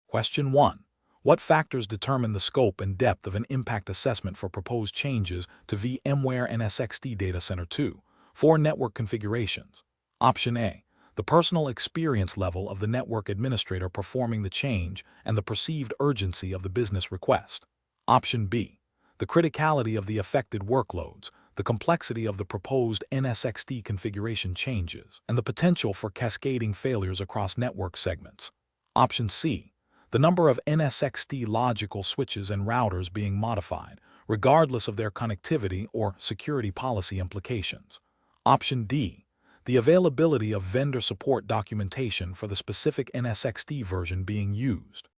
Question 1. What factors determine the scope and depth of an impact assessment for proposed changes to VMware NSX Data Center 2 for network configurations? Option A. The personal experience level of the network administrator performing the change and the perceived urgency of the business request. Option B. The criticality of the affected workloads, the complexity of the proposed NSXT configuration changes, and the potential for cascading failures across network segments. Option C. The number of NSXT logical switches and routers being modified, regardless of their connectivity or security policy implications. Option D. The availability of vendor support documentation for the specific NSXT version being used.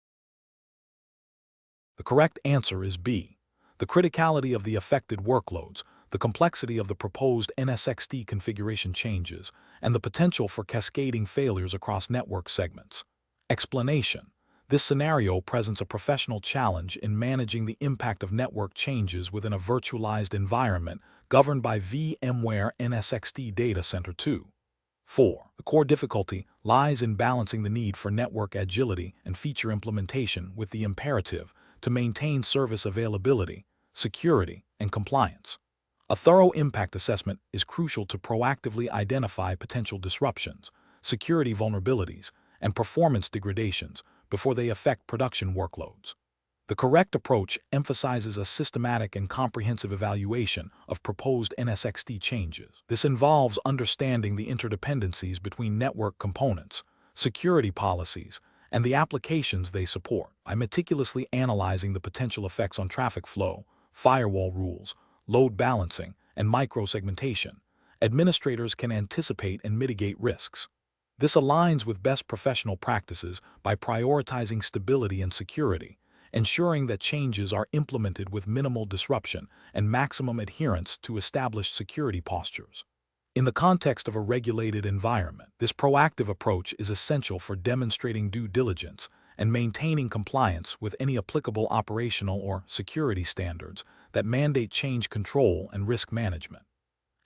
The correct answer is B. The criticality of the affected workloads, the complexity of the proposed NSXT configuration changes, and the potential for cascading failures across network segments. Explanation. This scenario presents a professional challenge in managing the impact of network changes within a virtualized environment governed by VMware NSXT Data Center 2. 4. The core difficulty lies in balancing the need for network agility and feature implementation with the imperative to maintain service availability, security, and compliance. A thorough impact assessment is crucial to proactively identify potential disruptions, security vulnerabilities, and performance degradations before they affect production workloads. The correct approach emphasizes a systematic and comprehensive evaluation of proposed NSXT changes. This involves understanding the interdependencies between network components, security policies, and the applications they support. By meticulously analyzing the potential effects on traffic flow, firewall rules, load balancing, and microsegmentation, administrators can anticipate and mitigate risks. This aligns with best professional practices by prioritizing stability and security, ensuring that changes are implemented with minimal disruption and maximum adherence to established security postures. In the context of a regulated environment, this proactive approach is essential for demonstrating due diligence and maintaining compliance with any applicable operational or security standards that mandate change control and risk management.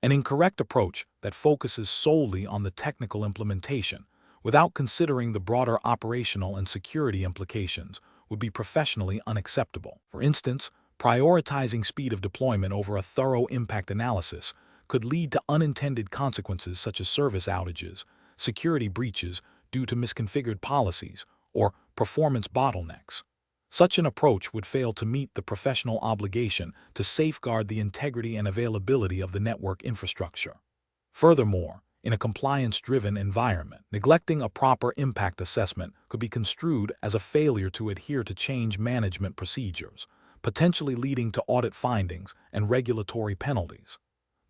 An incorrect approach that focuses solely on the technical implementation without considering the broader operational and security implications would be professionally unacceptable. For instance, prioritizing speed of deployment over a thorough impact analysis could lead to unintended consequences such as service outages, security breaches due to misconfigured policies, or performance bottlenecks. Such an approach would fail to meet the professional obligation to safeguard the integrity and availability of the network infrastructure. Furthermore, in a compliance-driven environment, neglecting a proper impact assessment could be construed as a failure to adhere to change management procedures, potentially leading to audit findings and regulatory penalties.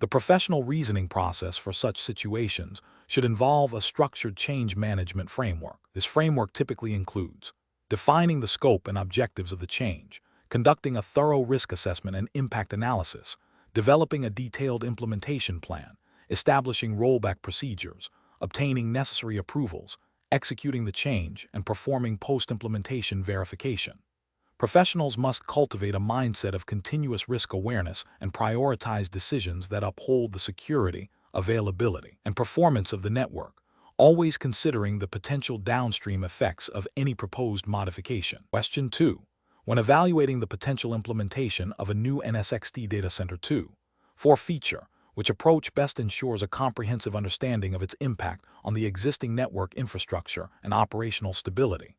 The professional reasoning process for such situations should involve a structured change management framework. This framework typically includes defining the scope and objectives of the change, conducting a thorough risk assessment and impact analysis, developing a detailed implementation plan, establishing rollback procedures, obtaining necessary approvals, executing the change, and performing post-implementation verification. Professionals must cultivate a mindset of continuous risk awareness and prioritize decisions that uphold the security, availability, and performance of the network, always considering the potential downstream effects of any proposed modification. Question 2. When evaluating the potential implementation of a new NSXT Data Center 2, for feature, which approach best ensures a comprehensive understanding of its impact on the existing network infrastructure and operational stability?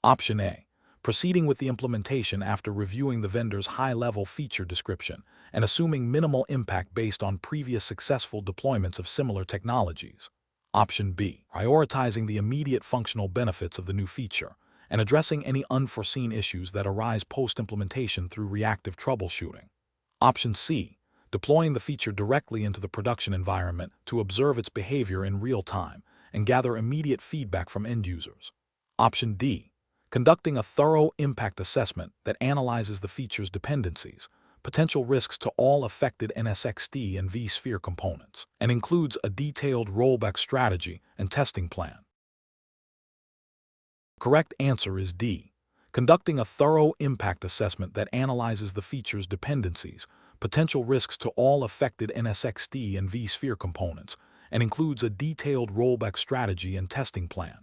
Option A. Proceeding with the implementation after reviewing the vendor's high-level feature description and assuming minimal impact based on previous successful deployments of similar technologies. Option B. Prioritizing the immediate functional benefits of the new feature and addressing any unforeseen issues that arise post-implementation through reactive troubleshooting. Option C. Deploying the feature directly into the production environment to observe its behavior in real time and gather immediate feedback from end users. Option D. Conducting a thorough impact assessment that analyzes the feature's dependencies, potential risks to all affected NSXT and vSphere components, and includes a detailed rollback strategy and testing plan. Correct answer is D. Conducting a thorough impact assessment that analyzes the feature's dependencies, potential risks to all affected NSXT and vSphere components, and includes a detailed rollback strategy and testing plan.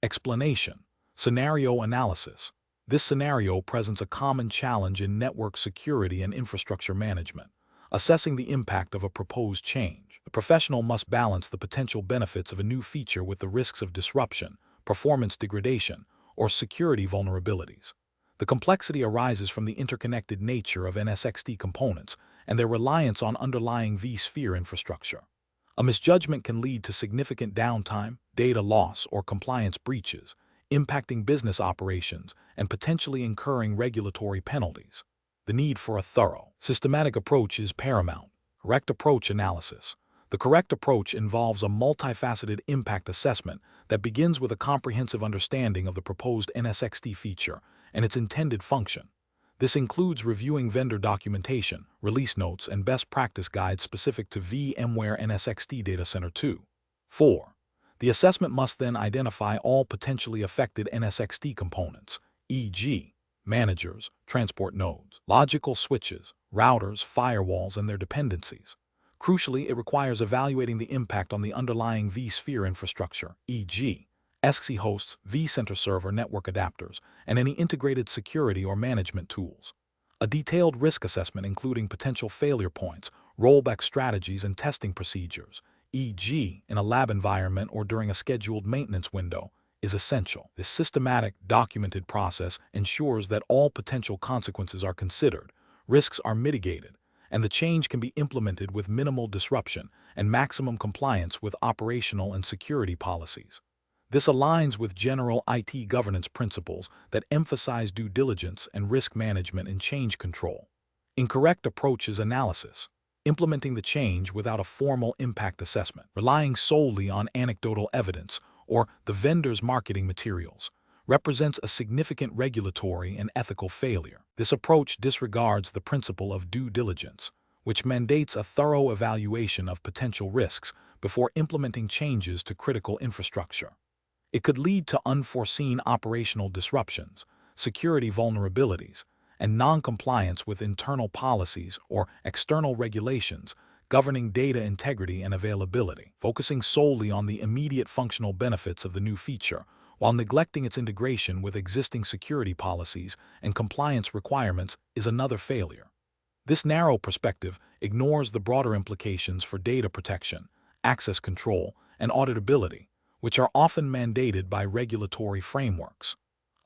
Explanation. Scenario analysis. This scenario presents a common challenge in network security and infrastructure management. Assessing the impact of a proposed change, the professional must balance the potential benefits of a new feature with the risks of disruption, performance degradation, or security vulnerabilities. The complexity arises from the interconnected nature of NSXT components and their reliance on underlying vSphere infrastructure. A misjudgment can lead to significant downtime, data loss, or compliance breaches, impacting business operations and potentially incurring regulatory penalties. The need for a thorough, systematic approach is paramount. Correct approach analysis. The correct approach involves a multifaceted impact assessment that begins with a comprehensive understanding of the proposed NSXT feature and its intended function. This includes reviewing vendor documentation, release notes, and best practice guides specific to VMware NSXT Data Center 2. 4. The assessment must then identify all potentially affected NSXT components, e.g., managers, transport nodes, logical switches, routers, firewalls, and their dependencies. Crucially, it requires evaluating the impact on the underlying vSphere infrastructure, e.g., SXE hosts, vCenter server network adapters, and any integrated security or management tools. A detailed risk assessment including potential failure points, rollback strategies, and testing procedures, e.g., in a lab environment or during a scheduled maintenance window, is essential. This systematic, documented process ensures that all potential consequences are considered, risks are mitigated, and the change can be implemented with minimal disruption and maximum compliance with operational and security policies. This aligns with general IT governance principles that emphasize due diligence and risk management in change control. Incorrect approaches analysis. Implementing the change without a formal impact assessment, relying solely on anecdotal evidence or the vendor's marketing materials, represents a significant regulatory and ethical failure. This approach disregards the principle of due diligence, which mandates a thorough evaluation of potential risks before implementing changes to critical infrastructure. It could lead to unforeseen operational disruptions, security vulnerabilities, and non-compliance with internal policies or external regulations governing data integrity and availability. Focusing solely on the immediate functional benefits of the new feature while neglecting its integration with existing security policies and compliance requirements is another failure. This narrow perspective ignores the broader implications for data protection, access control, and auditability, which are often mandated by regulatory frameworks.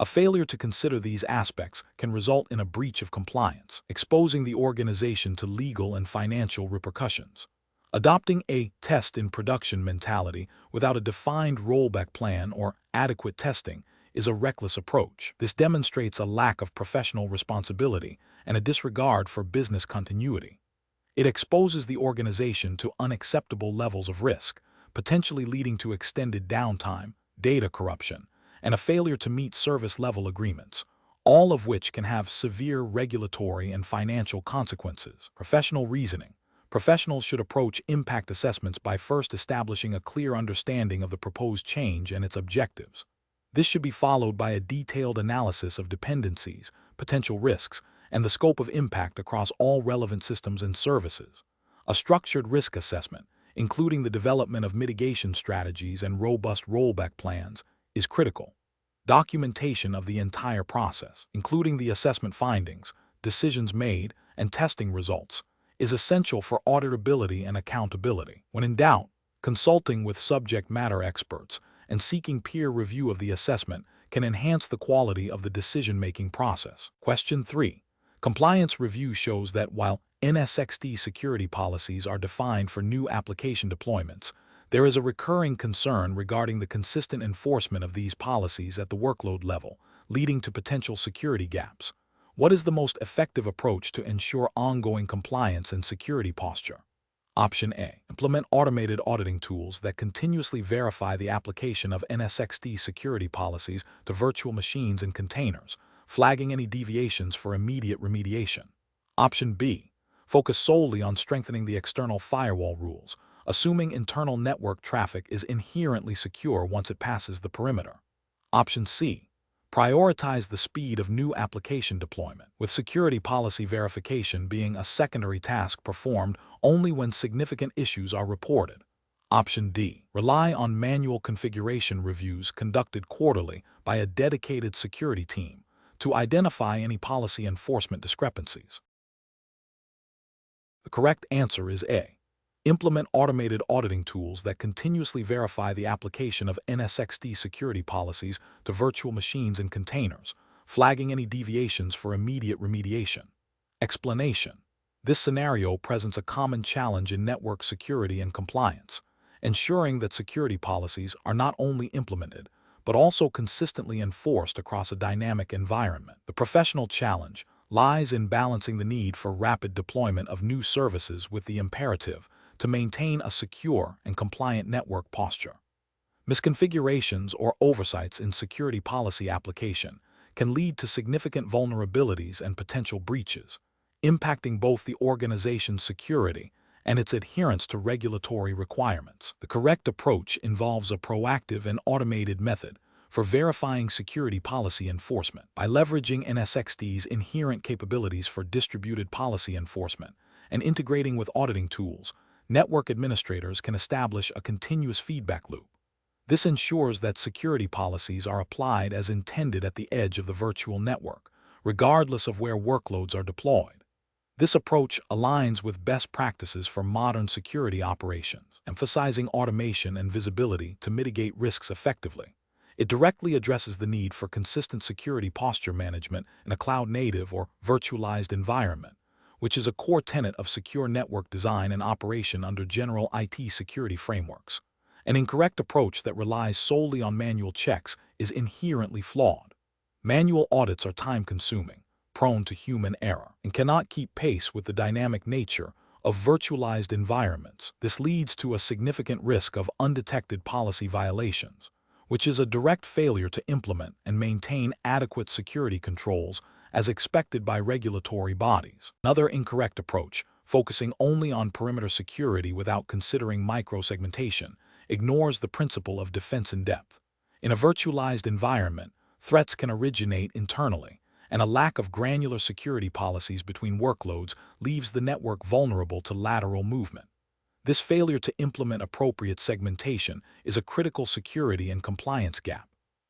A failure to consider these aspects can result in a breach of compliance, exposing the organization to legal and financial repercussions. Adopting a test-in-production mentality without a defined rollback plan or adequate testing is a reckless approach. This demonstrates a lack of professional responsibility and a disregard for business continuity. It exposes the organization to unacceptable levels of risk, potentially leading to extended downtime, data corruption, and a failure to meet service-level agreements, all of which can have severe regulatory and financial consequences. Professional reasoning. Professionals should approach impact assessments by first establishing a clear understanding of the proposed change and its objectives. This should be followed by a detailed analysis of dependencies, potential risks, and the scope of impact across all relevant systems and services. A structured risk assessment, including the development of mitigation strategies and robust rollback plans, is critical. Documentation of the entire process, including the assessment findings, decisions made, and testing results, is essential for auditability and accountability. When in doubt, consulting with subject matter experts and seeking peer review of the assessment can enhance the quality of the decision-making process. Question 3. Compliance review shows that while NSXT security policies are defined for new application deployments, there is a recurring concern regarding the consistent enforcement of these policies at the workload level, leading to potential security gaps. What is the most effective approach to ensure ongoing compliance and security posture? Option A. Implement automated auditing tools that continuously verify the application of NSXT security policies to virtual machines and containers, flagging any deviations for immediate remediation. Option B. Focus solely on strengthening the external firewall rules, assuming internal network traffic is inherently secure once it passes the perimeter. Option C. Prioritize the speed of new application deployment, with security policy verification being a secondary task performed only when significant issues are reported. Option D. Rely on manual configuration reviews conducted quarterly by a dedicated security team to identify any policy enforcement discrepancies. The correct answer is A. Implement automated auditing tools that continuously verify the application of NSX security policies to virtual machines and containers, flagging any deviations for immediate remediation. Explanation. This scenario presents a common challenge in network security and compliance, ensuring that security policies are not only implemented, but also consistently enforced across a dynamic environment. The professional challenge lies in balancing the need for rapid deployment of new services with the imperative to maintain a secure and compliant network posture. Misconfigurations or oversights in security policy application can lead to significant vulnerabilities and potential breaches, impacting both the organization's security and its adherence to regulatory requirements. The correct approach involves a proactive and automated method for verifying security policy enforcement. By leveraging NSX's inherent capabilities for distributed policy enforcement and integrating with auditing tools, network administrators can establish a continuous feedback loop. This ensures that security policies are applied as intended at the edge of the virtual network, regardless of where workloads are deployed. This approach aligns with best practices for modern security operations, emphasizing automation and visibility to mitigate risks effectively. It directly addresses the need for consistent security posture management in a cloud-native or virtualized environment, which is a core tenet of secure network design and operation under general IT security frameworks. An incorrect approach that relies solely on manual checks is inherently flawed. Manual audits are time-consuming, prone to human error, and cannot keep pace with the dynamic nature of virtualized environments. This leads to a significant risk of undetected policy violations, which is a direct failure to implement and maintain adequate security controls as expected by regulatory bodies. Another incorrect approach, focusing only on perimeter security without considering microsegmentation, ignores the principle of defense in depth. In a virtualized environment, threats can originate internally, and a lack of granular security policies between workloads leaves the network vulnerable to lateral movement. This failure to implement appropriate segmentation is a critical security and compliance gap.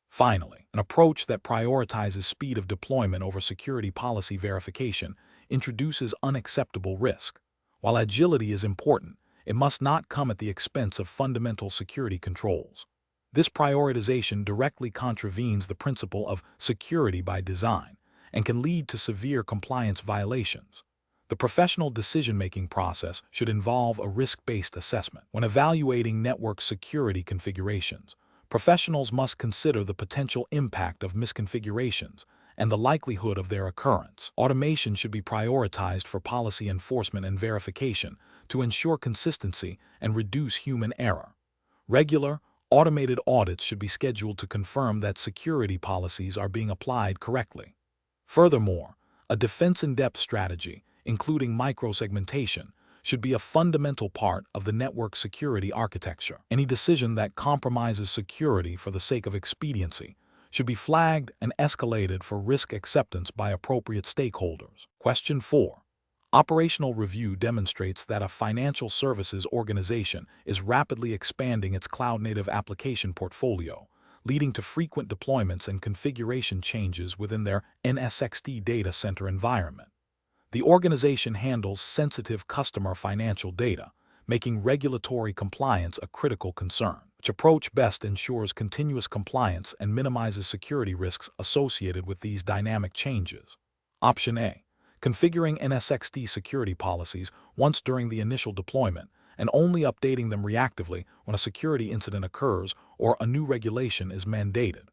Finally, an approach that prioritizes speed of deployment over security policy verification introduces unacceptable risk. While agility is important, it must not come at the expense of fundamental security controls. This prioritization directly contravenes the principle of security by design and can lead to severe compliance violations. The professional decision-making process should involve a risk-based assessment. When evaluating network security configurations, professionals must consider the potential impact of misconfigurations and the likelihood of their occurrence. Automation should be prioritized for policy enforcement and verification to ensure consistency and reduce human error. Regular, automated audits should be scheduled to confirm that security policies are being applied correctly. Furthermore, a defense-in-depth strategy, including microsegmentation, should be a fundamental part of the network security architecture. Any decision that compromises security for the sake of expediency should be flagged and escalated for risk acceptance by appropriate stakeholders. Question 4. Operational review demonstrates that a financial services organization is rapidly expanding its cloud-native application portfolio, leading to frequent deployments and configuration changes within their NSX data center environment. The organization handles sensitive customer financial data, making regulatory compliance a critical concern. Which approach best ensures continuous compliance and minimizes security risks associated with these dynamic changes? Option A. Configuring NSX security policies once during the initial deployment and only updating them reactively when a security incident occurs or a new regulation is mandated.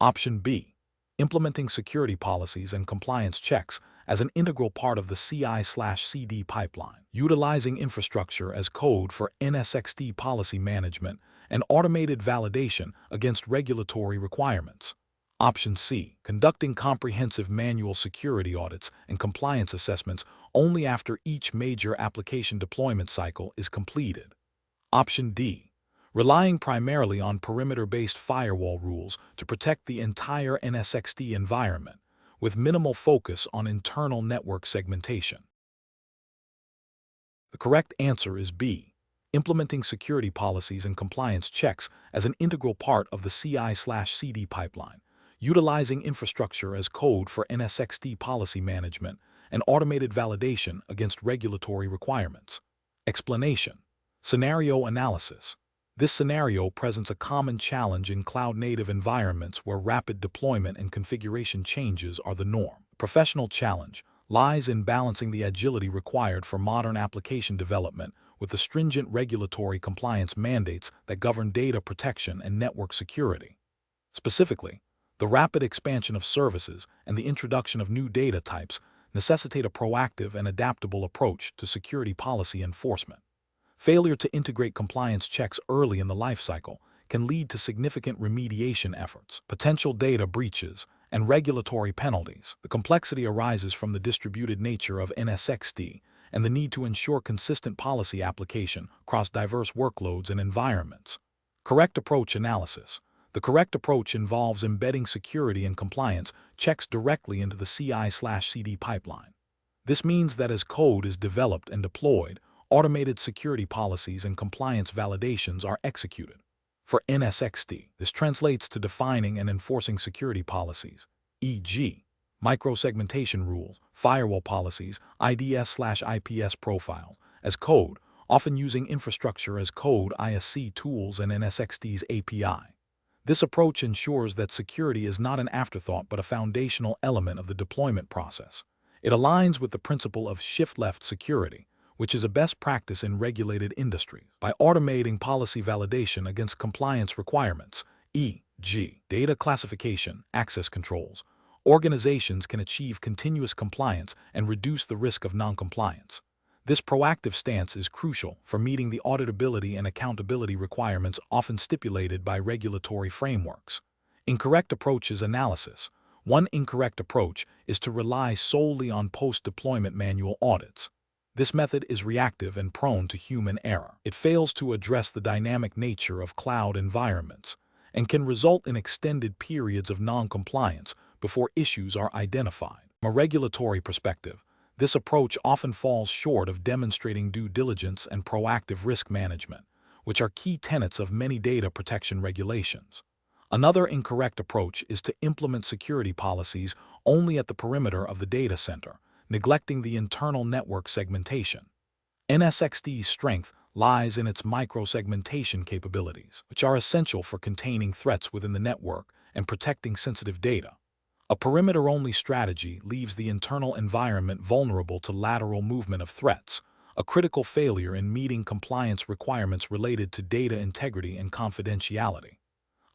Option B. Implementing security policies and compliance checks as an integral part of the CI/CD pipeline, utilizing infrastructure as code for NSX policy management and automated validation against regulatory requirements. Option C. Conducting comprehensive manual security audits and compliance assessments only after each major application deployment cycle is completed. Option D. Relying primarily on perimeter-based firewall rules to protect the entire NSX environment, with minimal focus on internal network segmentation. The correct answer is B. implementing security policies and compliance checks as an integral part of the CI/CD pipeline, utilizing infrastructure as code for NSXT policy management and automated validation against regulatory requirements. Explanation. Scenario analysis. This scenario presents a common challenge in cloud-native environments where rapid deployment and configuration changes are the norm. Professional challenge lies in balancing the agility required for modern application development with the stringent regulatory compliance mandates that govern data protection and network security. Specifically, the rapid expansion of services and the introduction of new data types necessitate a proactive and adaptable approach to security policy enforcement. Failure to integrate compliance checks early in the lifecycle can lead to significant remediation efforts, potential data breaches, and regulatory penalties. The complexity arises from the distributed nature of NSXT and the need to ensure consistent policy application across diverse workloads and environments. Correct approach analysis. The correct approach involves embedding security and compliance checks directly into the CI/CD pipeline. This means that as code is developed and deployed, automated security policies and compliance validations are executed. For NSXT, this translates to defining and enforcing security policies, e.g., microsegmentation rules, firewall policies, IDS/IPS profiles, as code, often using infrastructure as code ISC tools and NSXT's API. This approach ensures that security is not an afterthought but a foundational element of the deployment process. It aligns with the principle of shift-left security, which is a best practice in regulated industries. By automating policy validation against compliance requirements, e.g., data classification, access controls, organizations can achieve continuous compliance and reduce the risk of noncompliance. This proactive stance is crucial for meeting the auditability and accountability requirements often stipulated by regulatory frameworks. Incorrect approaches analysis. One incorrect approach is to rely solely on post-deployment manual audits. This method is reactive and prone to human error. It fails to address the dynamic nature of cloud environments and can result in extended periods of non-compliance before issues are identified. From a regulatory perspective, this approach often falls short of demonstrating due diligence and proactive risk management, which are key tenets of many data protection regulations. Another incorrect approach is to implement security policies only at the perimeter of the data center, neglecting the internal network segmentation. NSXT's strength lies in its microsegmentation capabilities, which are essential for containing threats within the network and protecting sensitive data. A perimeter-only strategy leaves the internal environment vulnerable to lateral movement of threats, a critical failure in meeting compliance requirements related to data integrity and confidentiality.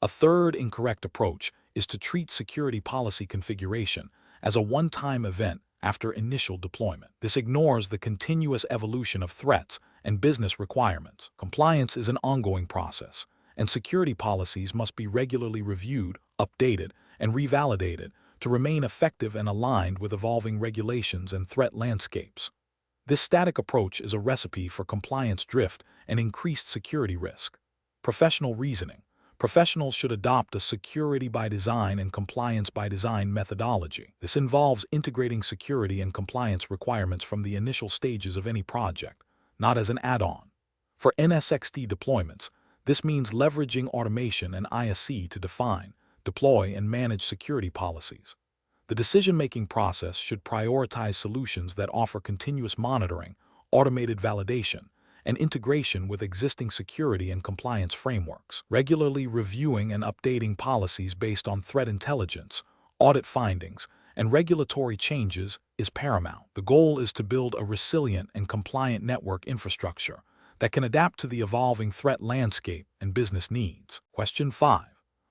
A third incorrect approach is to treat security policy configuration as a one-time event after initial deployment. This ignores the continuous evolution of threats and business requirements. Compliance is an ongoing process, and security policies must be regularly reviewed, updated, and revalidated to remain effective and aligned with evolving regulations and threat landscapes. This static approach is a recipe for compliance drift and increased security risk. Professional reasoning. Professionals should adopt a security by design and compliance by design methodology. This involves integrating security and compliance requirements from the initial stages of any project, not as an add-on. For NSXT deployments, this means leveraging automation and ISC to define, deploy, and manage security policies. The decision-making process should prioritize solutions that offer continuous monitoring, automated validation, and integration with existing security and compliance frameworks. Regularly reviewing and updating policies based on threat intelligence, audit findings, and regulatory changes is paramount. The goal is to build a resilient and compliant network infrastructure that can adapt to the evolving threat landscape and business needs. Question 5.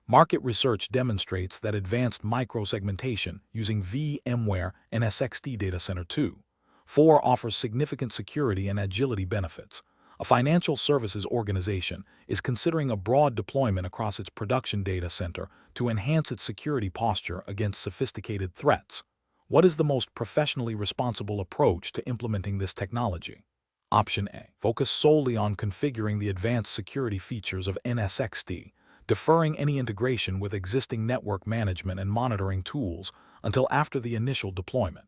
Market research demonstrates that advanced microsegmentation using VMware NSXT Data Center 2.4 offers significant security and agility benefits. A financial services organization is considering a broad deployment across its production data center to enhance its security posture against sophisticated threats. What is the most professionally responsible approach to implementing this technology? Option A. Focus solely on configuring the advanced security features of NSXT, deferring any integration with existing network management and monitoring tools until after the initial deployment.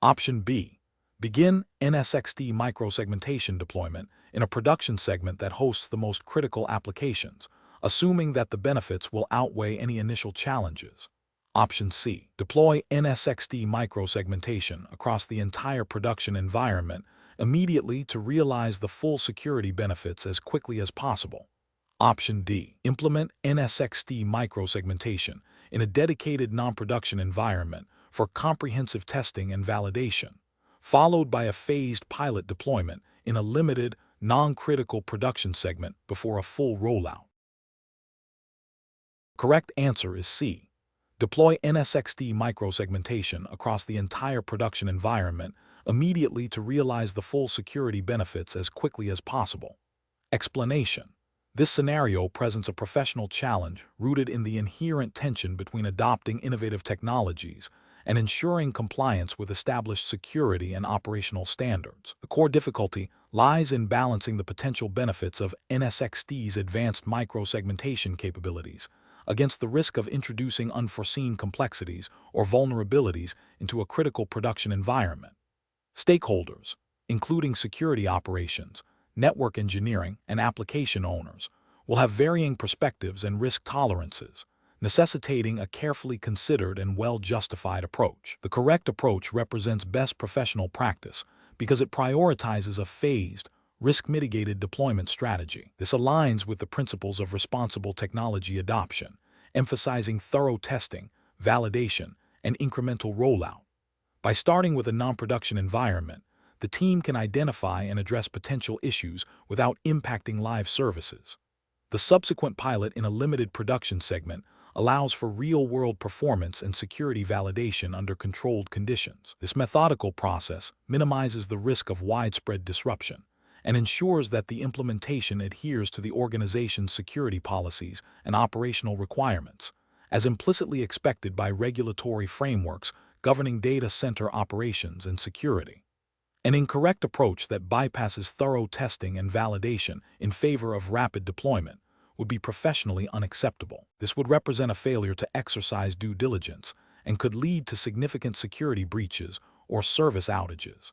Option B. Begin NSXT microsegmentation deployment in a production segment that hosts the most critical applications, assuming that the benefits will outweigh any initial challenges. Option C. Deploy NSXT microsegmentation across the entire production environment immediately to realize the full security benefits as quickly as possible. Option D. Implement NSXT microsegmentation in a dedicated non-production environment for comprehensive testing and validation, followed by a phased pilot deployment in a limited, non-critical production segment before a full rollout. Correct answer is C. Deploy NSXT microsegmentation across the entire production environment immediately to realize the full security benefits as quickly as possible. Explanation. This scenario presents a professional challenge rooted in the inherent tension between adopting innovative technologies and ensuring compliance with established security and operational standards. The core difficulty lies in balancing the potential benefits of NSXT's advanced microsegmentation capabilities against the risk of introducing unforeseen complexities or vulnerabilities into a critical production environment. Stakeholders, including security operations, network engineering, and application owners, will have varying perspectives and risk tolerances, necessitating a carefully considered and well-justified approach. The correct approach represents best professional practice because it prioritizes a phased, risk-mitigated deployment strategy. This aligns with the principles of responsible technology adoption, emphasizing thorough testing, validation, and incremental rollout. By starting with a non-production environment, the team can identify and address potential issues without impacting live services. The subsequent pilot in a limited production segment allows for real-world performance and security validation under controlled conditions. This methodical process minimizes the risk of widespread disruption and ensures that the implementation adheres to the organization's security policies and operational requirements, as implicitly expected by regulatory frameworks governing data center operations and security. An incorrect approach that bypasses thorough testing and validation in favor of rapid deployment would be professionally unacceptable. This would represent a failure to exercise due diligence and could lead to significant security breaches or service outages.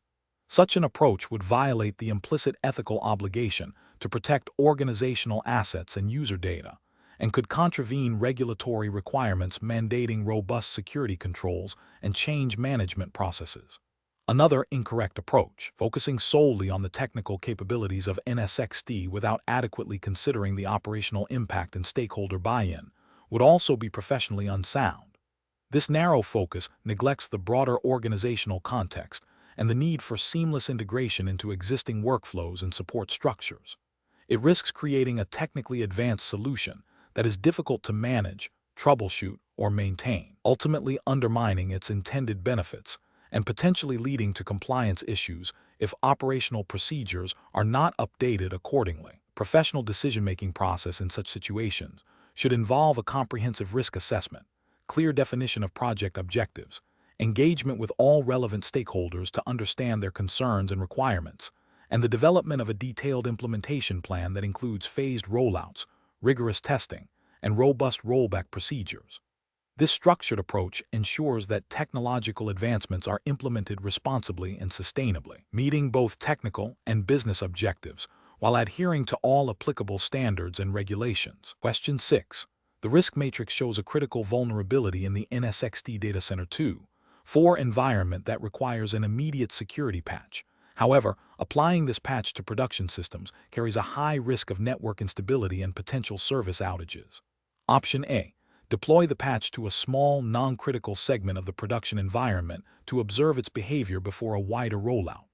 Such an approach would violate the implicit ethical obligation to protect organizational assets and user data, and could contravene regulatory requirements mandating robust security controls and change management processes. Another incorrect approach, focusing solely on the technical capabilities of NSXT without adequately considering the operational impact and stakeholder buy-in, would also be professionally unsound. This narrow focus neglects the broader organizational context and the need for seamless integration into existing workflows and support structures. It risks creating a technically advanced solution that is difficult to manage, troubleshoot, or maintain, ultimately undermining its intended benefits and potentially leading to compliance issues if operational procedures are not updated accordingly. Professional decision-making process in such situations should involve a comprehensive risk assessment, clear definition of project objectives, engagement with all relevant stakeholders to understand their concerns and requirements, and the development of a detailed implementation plan that includes phased rollouts, rigorous testing, and robust rollback procedures. This structured approach ensures that technological advancements are implemented responsibly and sustainably, meeting both technical and business objectives while adhering to all applicable standards and regulations. Question 6. The risk matrix shows a critical vulnerability in the NSXT Data Center 2.4 environment that requires an immediate security patch. However, applying this patch to production systems carries a high risk of network instability and potential service outages. Option A. Deploy the patch to a small, non-critical segment of the production environment to observe its behavior before a wider rollout.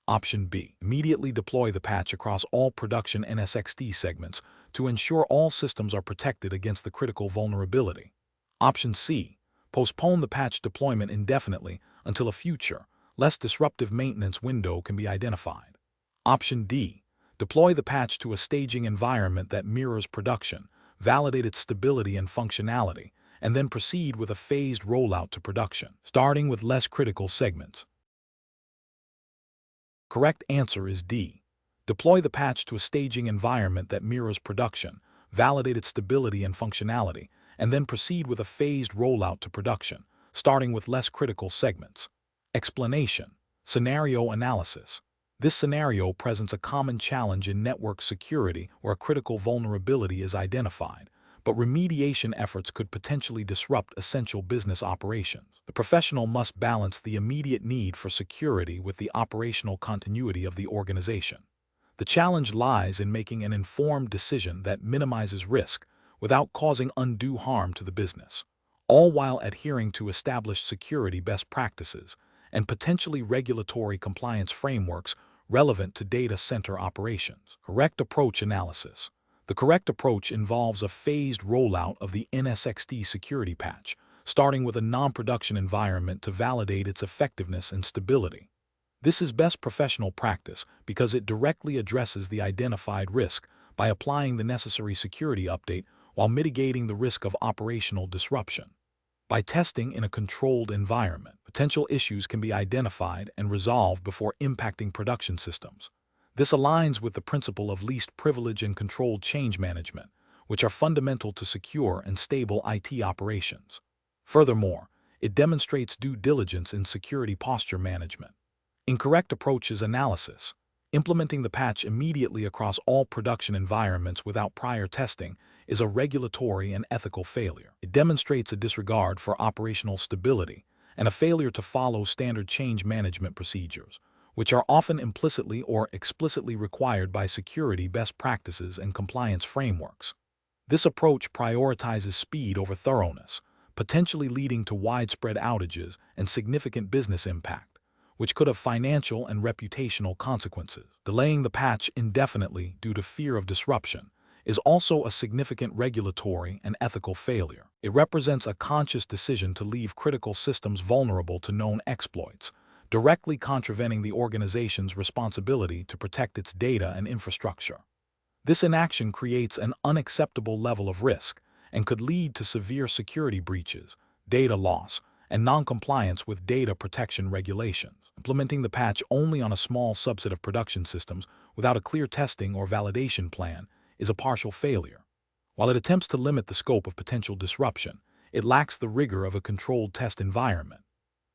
Option B. Immediately deploy the patch across all production NSXT segments to ensure all systems are protected against the critical vulnerability. Option C. Postpone the patch deployment indefinitely until a future, less disruptive maintenance window can be identified. Option D. Deploy the patch to a staging environment that mirrors production, validate its stability and functionality, and then proceed with a phased rollout to production, starting with less critical segments. Correct answer is D. Deploy the patch to a staging environment that mirrors production, validate its stability and functionality, and then proceed with a phased rollout to production, starting with less critical segments. Explanation. Scenario analysis. This scenario presents a common challenge in network security where a critical vulnerability is identified, but remediation efforts could potentially disrupt essential business operations. The professional must balance the immediate need for security with the operational continuity of the organization. The challenge lies in making an informed decision that minimizes risk without causing undue harm to the business, all while adhering to established security best practices and potentially regulatory compliance frameworks relevant to data center operations. Correct approach analysis. The correct approach involves a phased rollout of the NSX security patch, starting with a non-production environment to validate its effectiveness and stability. This is best professional practice because it directly addresses the identified risk by applying the necessary security update while mitigating the risk of operational disruption. By testing in a controlled environment, potential issues can be identified and resolved before impacting production systems. This aligns with the principle of least privilege and controlled change management, which are fundamental to secure and stable IT operations. Furthermore, it demonstrates due diligence in security posture management. Incorrect approaches analysis. Implementing the patch immediately across all production environments without prior testing is a regulatory and ethical failure. It demonstrates a disregard for operational stability and a failure to follow standard change management procedures, which are often implicitly or explicitly required by security best practices and compliance frameworks. This approach prioritizes speed over thoroughness, potentially leading to widespread outages and significant business impact, which could have financial and reputational consequences. Delaying the patch indefinitely due to fear of disruption is also a significant regulatory and ethical failure. It represents a conscious decision to leave critical systems vulnerable to known exploits, directly contravening the organization's responsibility to protect its data and infrastructure. This inaction creates an unacceptable level of risk and could lead to severe security breaches, data loss, and non-compliance with data protection regulations. Implementing the patch only on a small subset of production systems without a clear testing or validation plan is a partial failure. While it attempts to limit the scope of potential disruption, it lacks the rigor of a controlled test environment.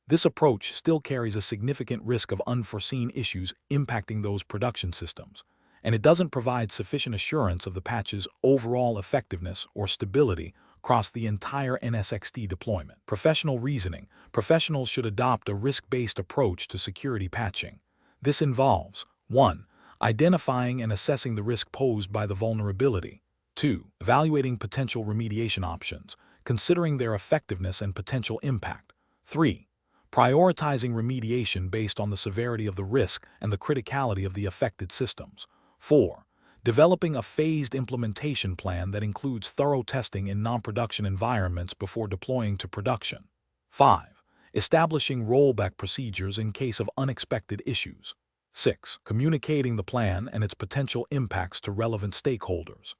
This approach still carries a significant risk of unforeseen issues impacting those production systems, and it doesn't provide sufficient assurance of the patch's overall effectiveness or stability across the entire NSX deployment. Professional reasoning. Professionals should adopt a risk-based approach to security patching. This involves 1. Identifying and assessing the risk posed by the vulnerability. 2. Evaluating potential remediation options, considering their effectiveness and potential impact. 3. Prioritizing remediation based on the severity of the risk and the criticality of the affected systems. 4. Developing a phased implementation plan that includes thorough testing in non-production environments before deploying to production. 5. Establishing rollback procedures in case of unexpected issues. 6. Communicating the plan and its potential impacts to relevant stakeholders.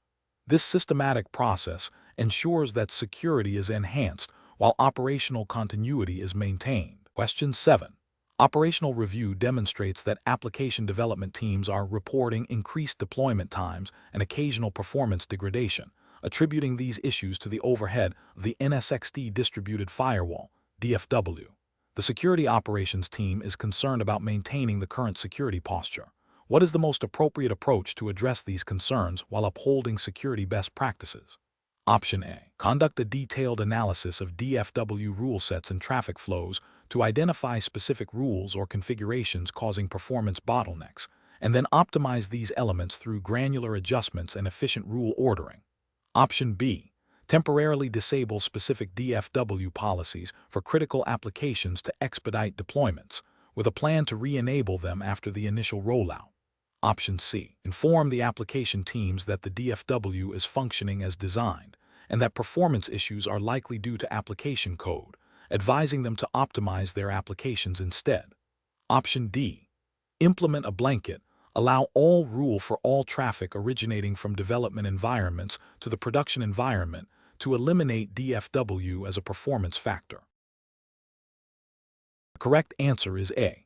This systematic process ensures that security is enhanced while operational continuity is maintained. Question 7. Operational review demonstrates that application development teams are reporting increased deployment times and occasional performance degradation, attributing these issues to the overhead of the NSX distributed firewall, DFW. The security operations team is concerned about maintaining the current security posture. What is the most appropriate approach to address these concerns while upholding security best practices? Option A. Conduct a detailed analysis of DFW rule sets and traffic flows to identify specific rules or configurations causing performance bottlenecks, and then optimize these elements through granular adjustments and efficient rule ordering. Option B. Temporarily disable specific DFW policies for critical applications to expedite deployments, with a plan to re-enable them after the initial rollout. Option C. Inform the application teams that the DFW is functioning as designed and that performance issues are likely due to application code, advising them to optimize their applications instead. Option D. Implement a blanket, allow all rule for all traffic originating from development environments to the production environment to eliminate DFW as a performance factor. The correct answer is A.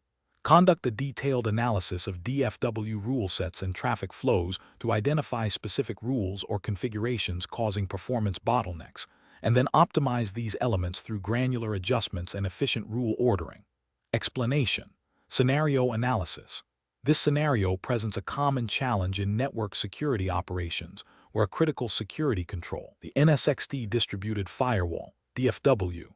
Conduct a detailed analysis of DFW rule sets and traffic flows to identify specific rules or configurations causing performance bottlenecks, and then optimize these elements through granular adjustments and efficient rule ordering. Explanation. Scenario analysis. This scenario presents a common challenge in network security operations where a critical security control, the NSX distributed firewall, DFW,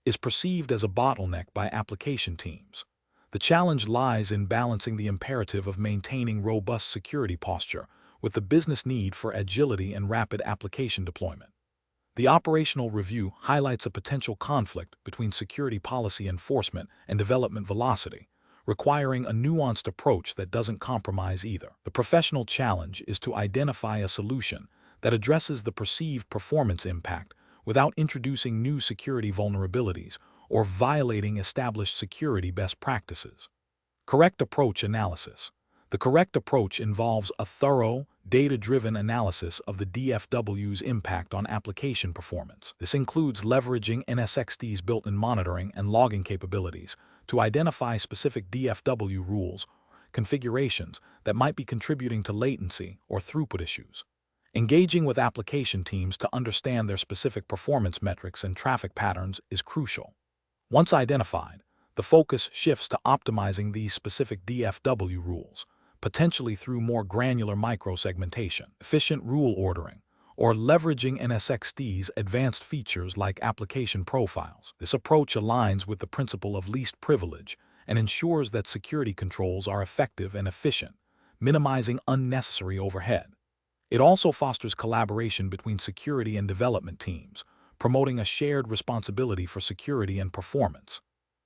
is perceived as a bottleneck by application teams. The challenge lies in balancing the imperative of maintaining robust security posture with the business need for agility and rapid application deployment. The operational review highlights a potential conflict between security policy enforcement and development velocity, requiring a nuanced approach that doesn't compromise either. The professional challenge is to identify a solution that addresses the perceived performance impact without introducing new security vulnerabilities or violating established security best practices. Correct approach analysis. The correct approach involves a thorough, data-driven analysis of the DFW's impact on application performance. This includes leveraging NSX's built-in monitoring and logging capabilities to identify specific DFW rules, configurations that might be contributing to latency or throughput issues. Engaging with application teams to understand their specific performance metrics and traffic patterns is crucial. Once identified, the focus shifts to optimizing these specific DFW rules, potentially through more granular microsegmentation, efficient rule ordering, or leveraging NSX's advanced features like application profiles. This approach aligns with the principle of least privilege and ensures that security controls are effective and efficient, minimizing unnecessary overhead. It also fosters collaboration between security and development teams, promoting a shared responsibility for security and performance.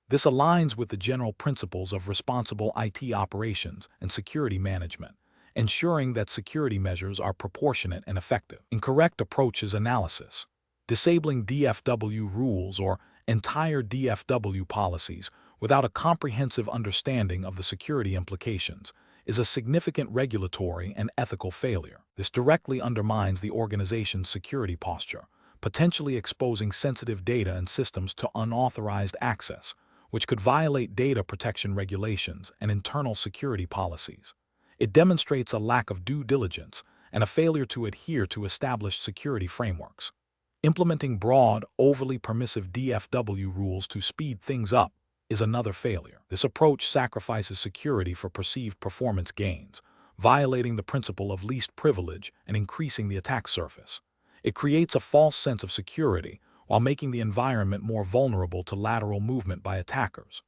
This aligns with the general principles of responsible IT operations and security management, ensuring that security measures are proportionate and effective. Incorrect approaches analysis. Disabling DFW rules or entire DFW policies without a comprehensive understanding of the security implications is a significant regulatory and ethical failure. This directly undermines the organization's security posture, potentially exposing sensitive data and systems to unauthorized access, which could violate data protection regulations and internal security policies. It demonstrates a lack of due diligence and a failure to adhere to established security frameworks. Implementing broad, overly permissive DFW rules to speed things up is another failure. This approach sacrifices security for perceived performance gains, violating the principle of least privilege and increasing the attack surface. It creates a false sense of security while making the environment more vulnerable to lateral movement by attackers.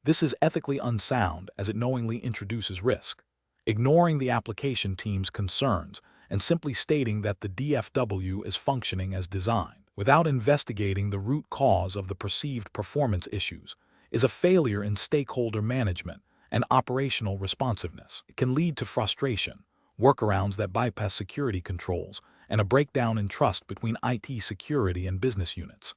This is ethically unsound as it knowingly introduces risk. Ignoring the application team's concerns and simply stating that the DFW is functioning as designed, without investigating the root cause of the perceived performance issues, is a failure in stakeholder management and operational responsiveness. It can lead to frustration, workarounds that bypass security controls, and a breakdown in trust between IT security and business units.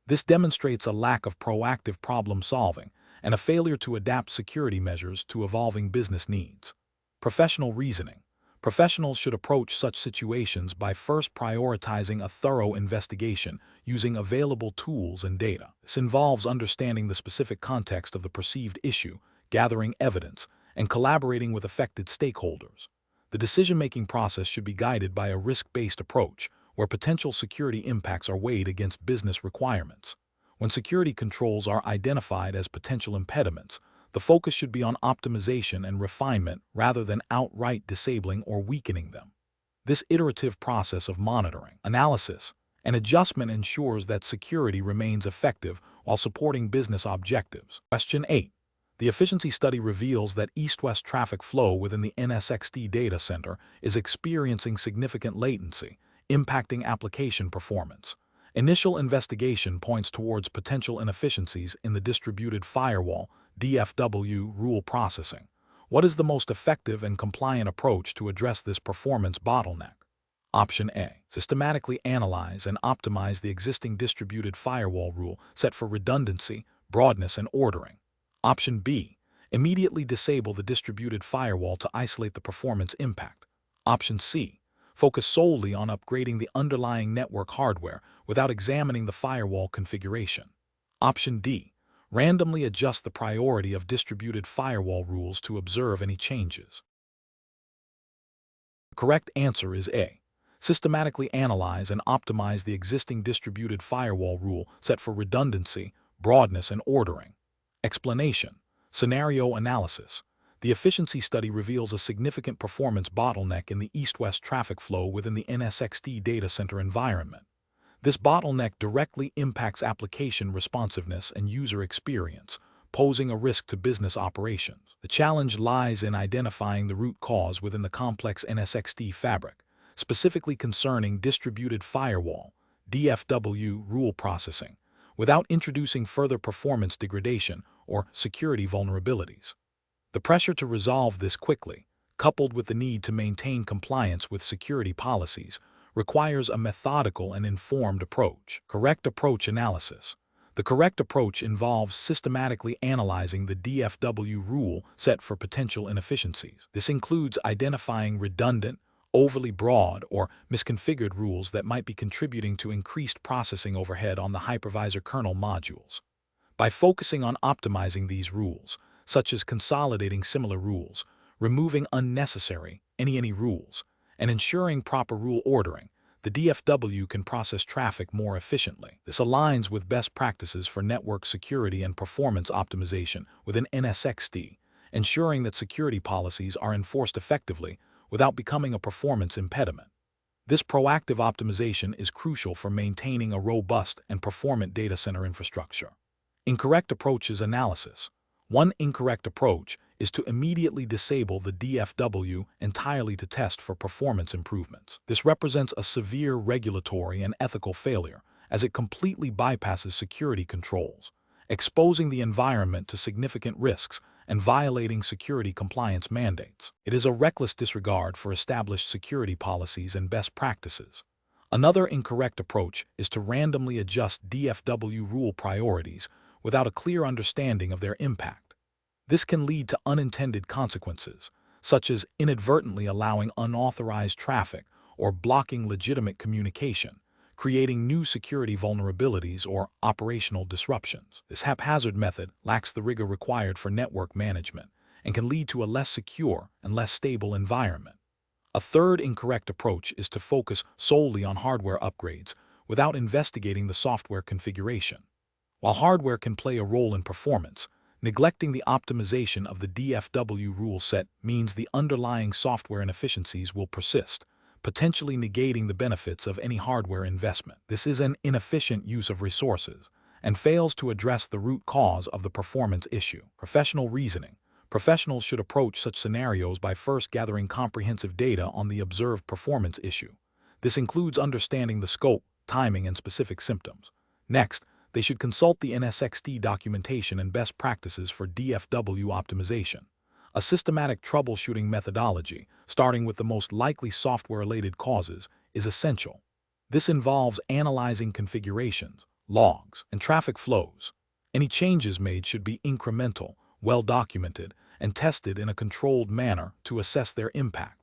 This demonstrates a lack of proactive problem solving and a failure to adapt security measures to evolving business needs. Professional reasoning. Professionals should approach such situations by first prioritizing a thorough investigation using available tools and data. This involves understanding the specific context of the perceived issue, gathering evidence, and collaborating with affected stakeholders. The decision-making process should be guided by a risk-based approach, where potential security impacts are weighed against business requirements. When security controls are identified as potential impediments, the focus should be on optimization and refinement rather than outright disabling or weakening them. This iterative process of monitoring, analysis, and adjustment ensures that security remains effective while supporting business objectives. Question 8. The efficiency study reveals that east-west traffic flow within the NSX data center is experiencing significant latency, impacting application performance. Initial investigation points towards potential inefficiencies in the distributed firewall DFW rule processing. What is the most effective and compliant approach to address this performance bottleneck? Option A. Systematically analyze and optimize the existing distributed firewall rule set for redundancy, broadness, and ordering. Option B. Immediately disable the distributed firewall to isolate the performance impact. Option C. Focus solely on upgrading the underlying network hardware without examining the firewall configuration. Option D. Randomly adjust the priority of distributed firewall rules to observe any changes. The correct answer is A. Systematically analyze and optimize the existing distributed firewall rule set for redundancy, broadness, and ordering. Explanation. Scenario analysis. The efficiency study reveals a significant performance bottleneck in the east-west traffic flow within the NSXT data center environment. This bottleneck directly impacts application responsiveness and user experience, posing a risk to business operations. The challenge lies in identifying the root cause within the complex NSXT fabric, specifically concerning distributed firewall (DFW) rule processing, without introducing further performance degradation or security vulnerabilities. The pressure to resolve this quickly, coupled with the need to maintain compliance with security policies, requires a methodical and informed approach. Correct approach analysis. The correct approach involves systematically analyzing the DFW rule set for potential inefficiencies. This includes identifying redundant, overly broad, or misconfigured rules that might be contributing to increased processing overhead on the hypervisor kernel modules. By focusing on optimizing these rules, such as consolidating similar rules, removing unnecessary any rules, and ensuring proper rule ordering, the DFW can process traffic more efficiently. This aligns with best practices for network security and performance optimization within NSXT, ensuring that security policies are enforced effectively without becoming a performance impediment. This proactive optimization is crucial for maintaining a robust and performant data center infrastructure. Incorrect approaches analysis. One incorrect approach is to immediately disable the DFW entirely to test for performance improvements. This represents a severe regulatory and ethical failure, as it completely bypasses security controls, exposing the environment to significant risks and violating security compliance mandates. It is a reckless disregard for established security policies and best practices. Another incorrect approach is to randomly adjust DFW rule priorities without a clear understanding of their impact. This can lead to unintended consequences, such as inadvertently allowing unauthorized traffic or blocking legitimate communication, creating new security vulnerabilities or operational disruptions. This haphazard method lacks the rigor required for network management and can lead to a less secure and less stable environment. A third incorrect approach is to focus solely on hardware upgrades without investigating the software configuration. While hardware can play a role in performance, neglecting the optimization of the DFW rule set means the underlying software inefficiencies will persist, potentially negating the benefits of any hardware investment. This is an inefficient use of resources and fails to address the root cause of the performance issue. Professional reasoning. Professionals should approach such scenarios by first gathering comprehensive data on the observed performance issue. This includes understanding the scope, timing, and specific symptoms. Next, they should consult the NSXT documentation and best practices for DFW optimization. A systematic troubleshooting methodology, starting with the most likely software-related causes, is essential. This involves analyzing configurations, logs, and traffic flows. Any changes made should be incremental, well-documented, and tested in a controlled manner to assess their impact.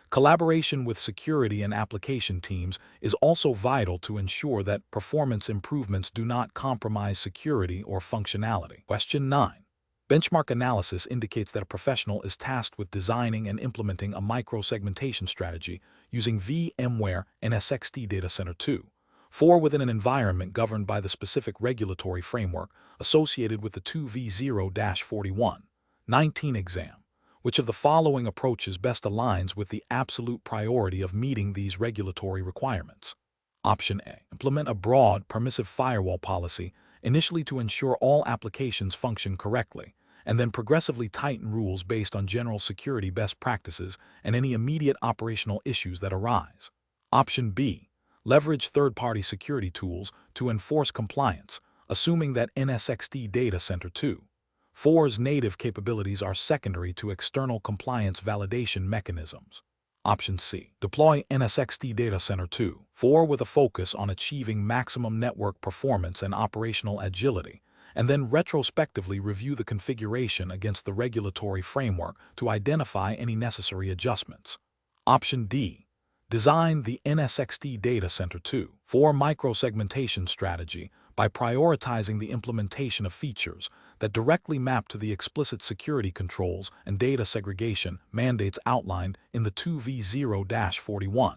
Collaboration with security and application teams is also vital to ensure that performance improvements do not compromise security or functionality. Question 9. Benchmark analysis indicates that a professional is tasked with designing and implementing a micro-segmentation strategy using VMware NSXT Data Center 2. 4 within an environment governed by the specific regulatory framework associated with the 2V0-41. 19 exam. Which of the following approaches best aligns with the absolute priority of meeting these regulatory requirements? Option A. Implement a broad, permissive firewall policy, initially to ensure all applications function correctly, and then progressively tighten rules based on general security best practices and any immediate operational issues that arise. Option B. Leverage third-party security tools to enforce compliance, assuming that NSXT Data Center 2.4's native capabilities are secondary to external compliance validation mechanisms. Option C. Deploy NSXT Data Center 2.4 with a focus on achieving maximum network performance and operational agility, and then retrospectively review the configuration against the regulatory framework to identify any necessary adjustments. Option D. Design the NSXT Data Center 2.4 microsegmentation strategy by prioritizing the implementation of features that directly map to the explicit security controls and data segregation mandates outlined in the 2V0-41.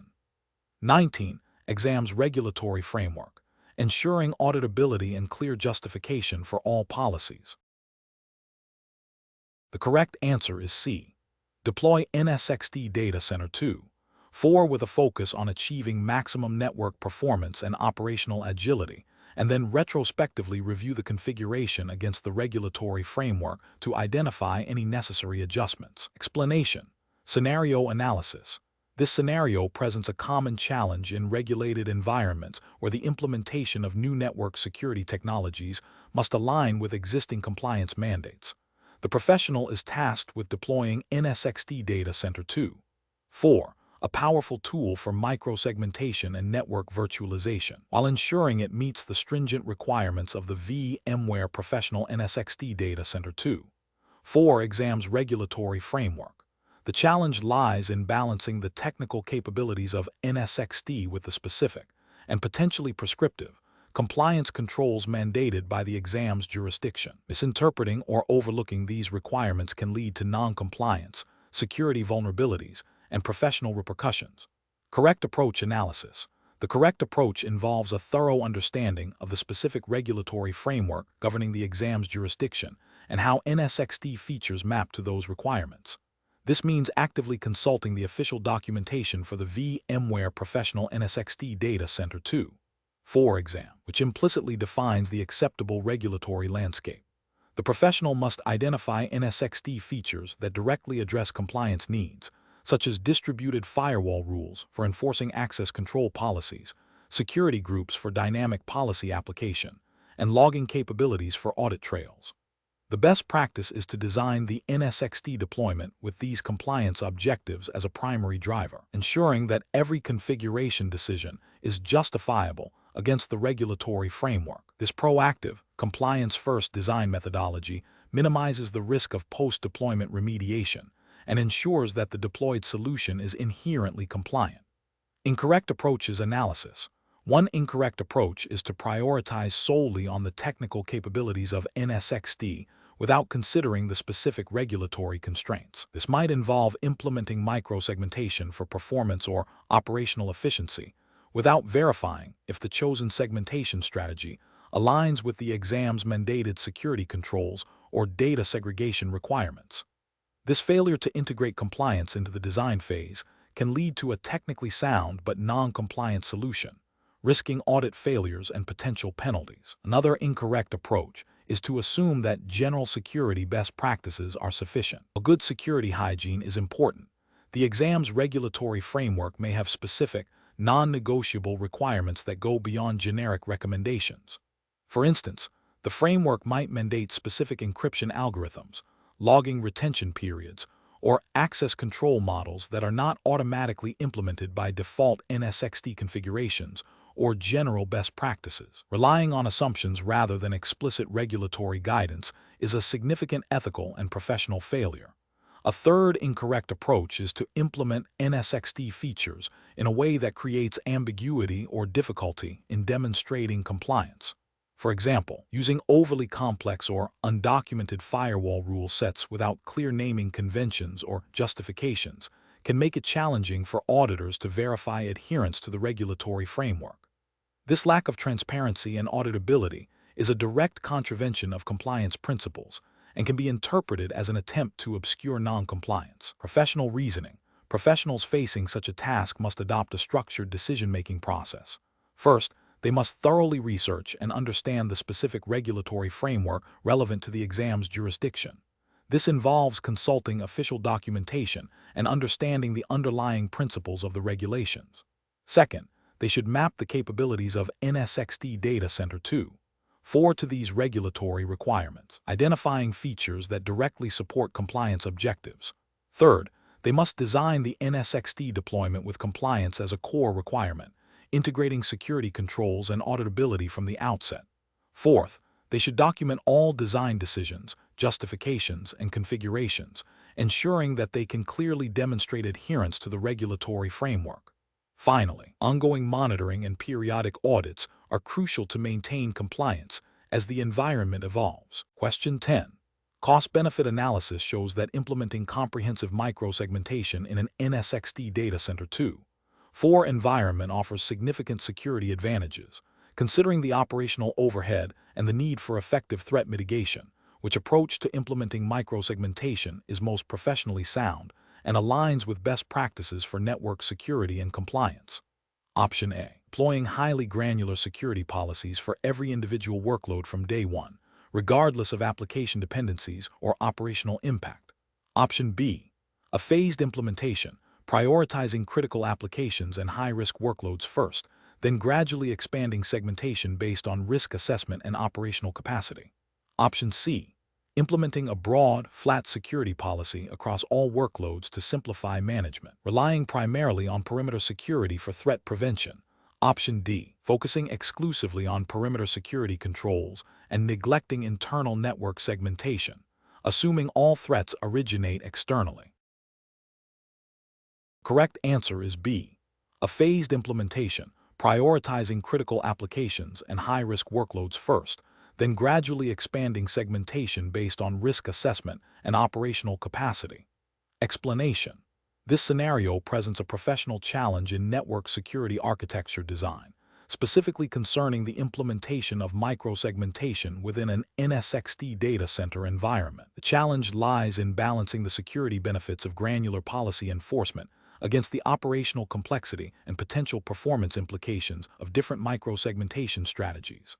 19. Exam's regulatory framework, ensuring auditability and clear justification for all policies. The correct answer is C. Deploy NSXT Data Center 2. 4 with a focus on achieving maximum network performance and operational agility, and then retrospectively review the configuration against the regulatory framework to identify any necessary adjustments. Explanation. Scenario analysis. This scenario presents a common challenge in regulated environments where the implementation of new network security technologies must align with existing compliance mandates. The professional is tasked with deploying NSXT Data Center 2. 4. A powerful tool for microsegmentation and network virtualization, while ensuring it meets the stringent requirements of the VMware Professional NSXT Data Center 2. 4 exams regulatory framework. The challenge lies in balancing the technical capabilities of NSXT with the specific, and potentially prescriptive, compliance controls mandated by the exam's jurisdiction. Misinterpreting or overlooking these requirements can lead to non-compliance, security vulnerabilities, and professional repercussions. Correct approach analysis. The correct approach involves a thorough understanding of the specific regulatory framework governing the exam's jurisdiction and how NSXT features map to those requirements. This means actively consulting the official documentation for the VMware Professional NSXT Data Center 2. 4 exam, which implicitly defines the acceptable regulatory landscape. The professional must identify NSXT features that directly address compliance needs, such as distributed firewall rules for enforcing access control policies, security groups for dynamic policy application, and logging capabilities for audit trails. The best practice is to design the NSXT deployment with these compliance objectives as a primary driver, ensuring that every configuration decision is justifiable against the regulatory framework. This proactive, compliance-first design methodology minimizes the risk of post-deployment remediation and ensures that the deployed solution is inherently compliant. Incorrect approaches analysis. One incorrect approach is to prioritize solely on the technical capabilities of NSXT without considering the specific regulatory constraints. This might involve implementing microsegmentation for performance or operational efficiency, without verifying if the chosen segmentation strategy aligns with the exam's mandated security controls or data segregation requirements. This failure to integrate compliance into the design phase can lead to a technically sound but non-compliant solution, risking audit failures and potential penalties. Another incorrect approach is to assume that general security best practices are sufficient. A good security hygiene is important. The exam's regulatory framework may have specific, non-negotiable requirements that go beyond generic recommendations. For instance, the framework might mandate specific encryption algorithms, logging retention periods, or access control models that are not automatically implemented by default NSXT configurations or general best practices. Relying on assumptions rather than explicit regulatory guidance is a significant ethical and professional failure. A third incorrect approach is to implement NSXT features in a way that creates ambiguity or difficulty in demonstrating compliance. For example, using overly complex or undocumented firewall rule sets without clear naming conventions or justifications can make it challenging for auditors to verify adherence to the regulatory framework. This lack of transparency and auditability is a direct contravention of compliance principles and can be interpreted as an attempt to obscure non-compliance. Professional reasoning. Professionals facing such a task must adopt a structured decision-making process. First, they must thoroughly research and understand the specific regulatory framework relevant to the exam's jurisdiction. This involves consulting official documentation and understanding the underlying principles of the regulations. Second, they should map the capabilities of NSXT Data Center 2. 4 to these regulatory requirements, identifying features that directly support compliance objectives. Third, they must design the NSXT deployment with compliance as a core requirement, integrating security controls and auditability from the outset. Fourth, they should document all design decisions, justifications, and configurations, ensuring that they can clearly demonstrate adherence to the regulatory framework. Finally, ongoing monitoring and periodic audits are crucial to maintain compliance as the environment evolves. Question 10. Cost-benefit analysis shows that implementing comprehensive microsegmentation in an NSXT Data Center 2. 4 environment offers significant security advantages, considering the operational overhead and the need for effective threat mitigation, which approach to implementing microsegmentation is most professionally sound and aligns with best practices for network security and compliance. Option A. Employing highly granular security policies for every individual workload from day one, regardless of application dependencies or operational impact. Option B. A phased implementation, prioritizing critical applications and high-risk workloads first, then gradually expanding segmentation based on risk assessment and operational capacity. Option C. Implementing a broad, flat security policy across all workloads to simplify management, relying primarily on perimeter security for threat prevention. Option D. Focusing exclusively on perimeter security controls and neglecting internal network segmentation, assuming all threats originate externally. Correct answer is B. A phased implementation, prioritizing critical applications and high-risk workloads first, then gradually expanding segmentation based on risk assessment and operational capacity. Explanation. This scenario presents a professional challenge in network security architecture design, specifically concerning the implementation of microsegmentation within an NSX data center environment. The challenge lies in balancing the security benefits of granular policy enforcement against the operational complexity and potential performance implications of different microsegmentation strategies.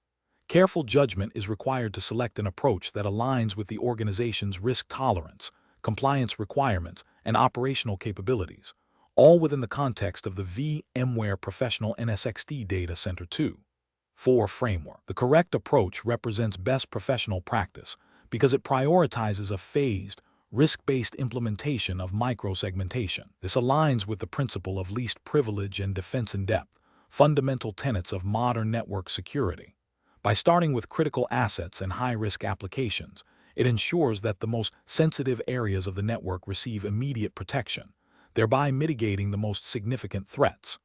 Careful judgment is required to select an approach that aligns with the organization's risk tolerance, compliance requirements, and operational capabilities, all within the context of the VMware Professional NSX Data Center 2.4 framework. The correct approach represents best professional practice because it prioritizes a phased, risk-based implementation of microsegmentation. This aligns with the principle of least privilege and defense in depth, fundamental tenets of modern network security. By starting with critical assets and high-risk applications, it ensures that the most sensitive areas of the network receive immediate protection, thereby mitigating the most significant threats.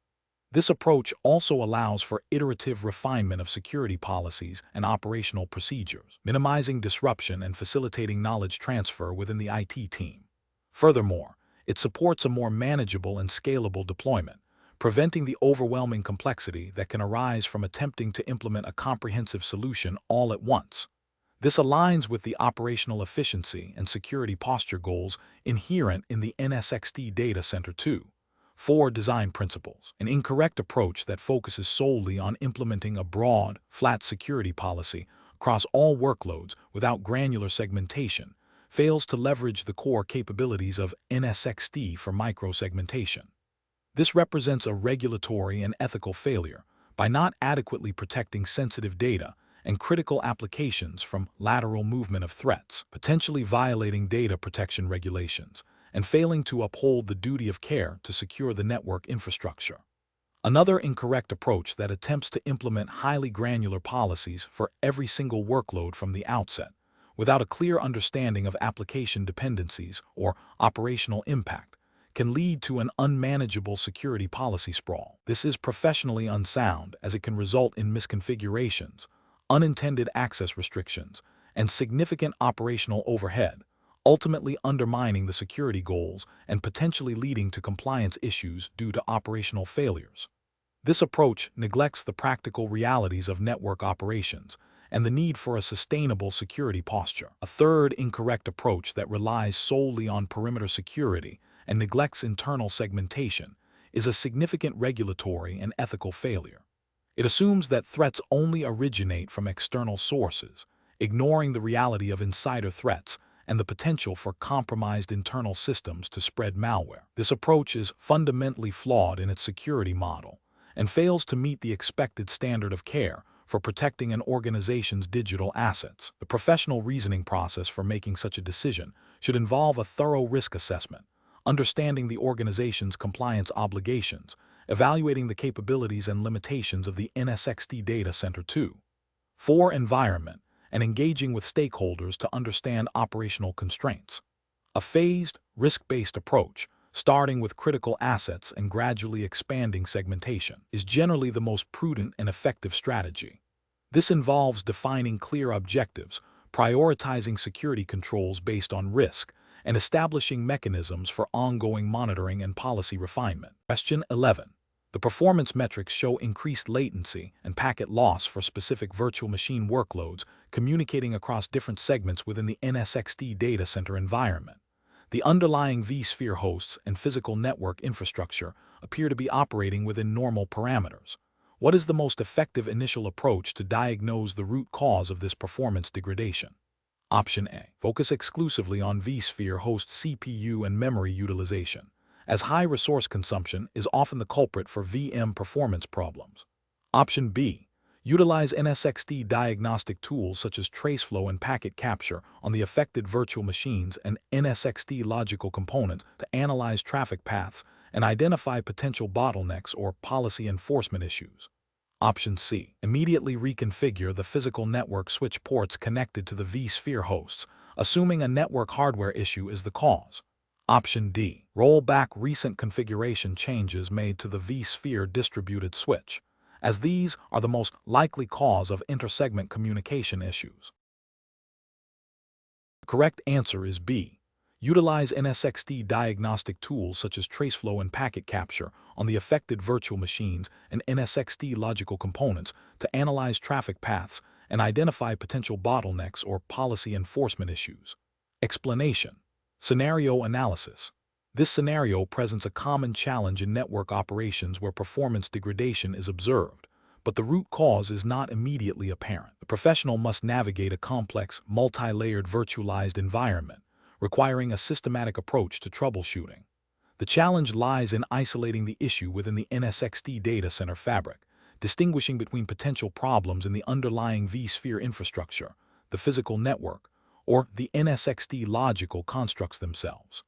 This approach also allows for iterative refinement of security policies and operational procedures, minimizing disruption and facilitating knowledge transfer within the IT team. Furthermore, it supports a more manageable and scalable deployment, preventing the overwhelming complexity that can arise from attempting to implement a comprehensive solution all at once. This aligns with the operational efficiency and security posture goals inherent in the NSX Data Center 2.4 design principles. An incorrect approach that focuses solely on implementing a broad, flat security policy across all workloads without granular segmentation fails to leverage the core capabilities of NSX for microsegmentation. This represents a regulatory and ethical failure by not adequately protecting sensitive data and critical applications from lateral movement of threats, potentially violating data protection regulations, and failing to uphold the duty of care to secure the network infrastructure. Another incorrect approach that attempts to implement highly granular policies for every single workload from the outset, without a clear understanding of application dependencies or operational impact, can lead to an unmanageable security policy sprawl. This is professionally unsound as it can result in misconfigurations, unintended access restrictions, and significant operational overhead, ultimately undermining the security goals and potentially leading to compliance issues due to operational failures. This approach neglects the practical realities of network operations and the need for a sustainable security posture. A third incorrect approach that relies solely on perimeter security and neglects internal segmentation is a significant regulatory and ethical failure. It assumes that threats only originate from external sources, ignoring the reality of insider threats and the potential for compromised internal systems to spread malware. This approach is fundamentally flawed in its security model and fails to meet the expected standard of care for protecting an organization's digital assets. The professional reasoning process for making such a decision should involve a thorough risk assessment, understanding the organization's compliance obligations, evaluating the capabilities and limitations of the NSX Data Center 2.4 environment, and engaging with stakeholders to understand operational constraints. A phased, risk-based approach, starting with critical assets and gradually expanding segmentation, is generally the most prudent and effective strategy. This involves defining clear objectives, prioritizing security controls based on risk, and establishing mechanisms for ongoing monitoring and policy refinement. Question 11. The performance metrics show increased latency and packet loss for specific virtual machine workloads communicating across different segments within the NSXT data center environment. The underlying vSphere hosts and physical network infrastructure appear to be operating within normal parameters. What is the most effective initial approach to diagnose the root cause of this performance degradation? Option A. Focus exclusively on vSphere host CPU and memory utilization, as high resource consumption is often the culprit for VM performance problems. Option B. Utilize NSXT diagnostic tools such as traceflow and packet capture on the affected virtual machines and NSXT logical components to analyze traffic paths and identify potential bottlenecks or policy enforcement issues. Option C. Immediately reconfigure the physical network switch ports connected to the vSphere hosts, assuming a network hardware issue is the cause. Option D. Roll back recent configuration changes made to the vSphere distributed switch, as these are the most likely cause of intersegment communication issues. The correct answer is B. Utilize NSXT diagnostic tools such as traceflow and packet capture on the affected virtual machines and NSXT logical components to analyze traffic paths and identify potential bottlenecks or policy enforcement issues. Explanation. Scenario analysis. This scenario presents a common challenge in network operations where performance degradation is observed, but the root cause is not immediately apparent. The professional must navigate a complex, multi-layered virtualized environment, requiring a systematic approach to troubleshooting. The challenge lies in isolating the issue within the NSXT data center fabric, distinguishing between potential problems in the underlying vSphere infrastructure, the physical network, or the NSXT logical constructs themselves.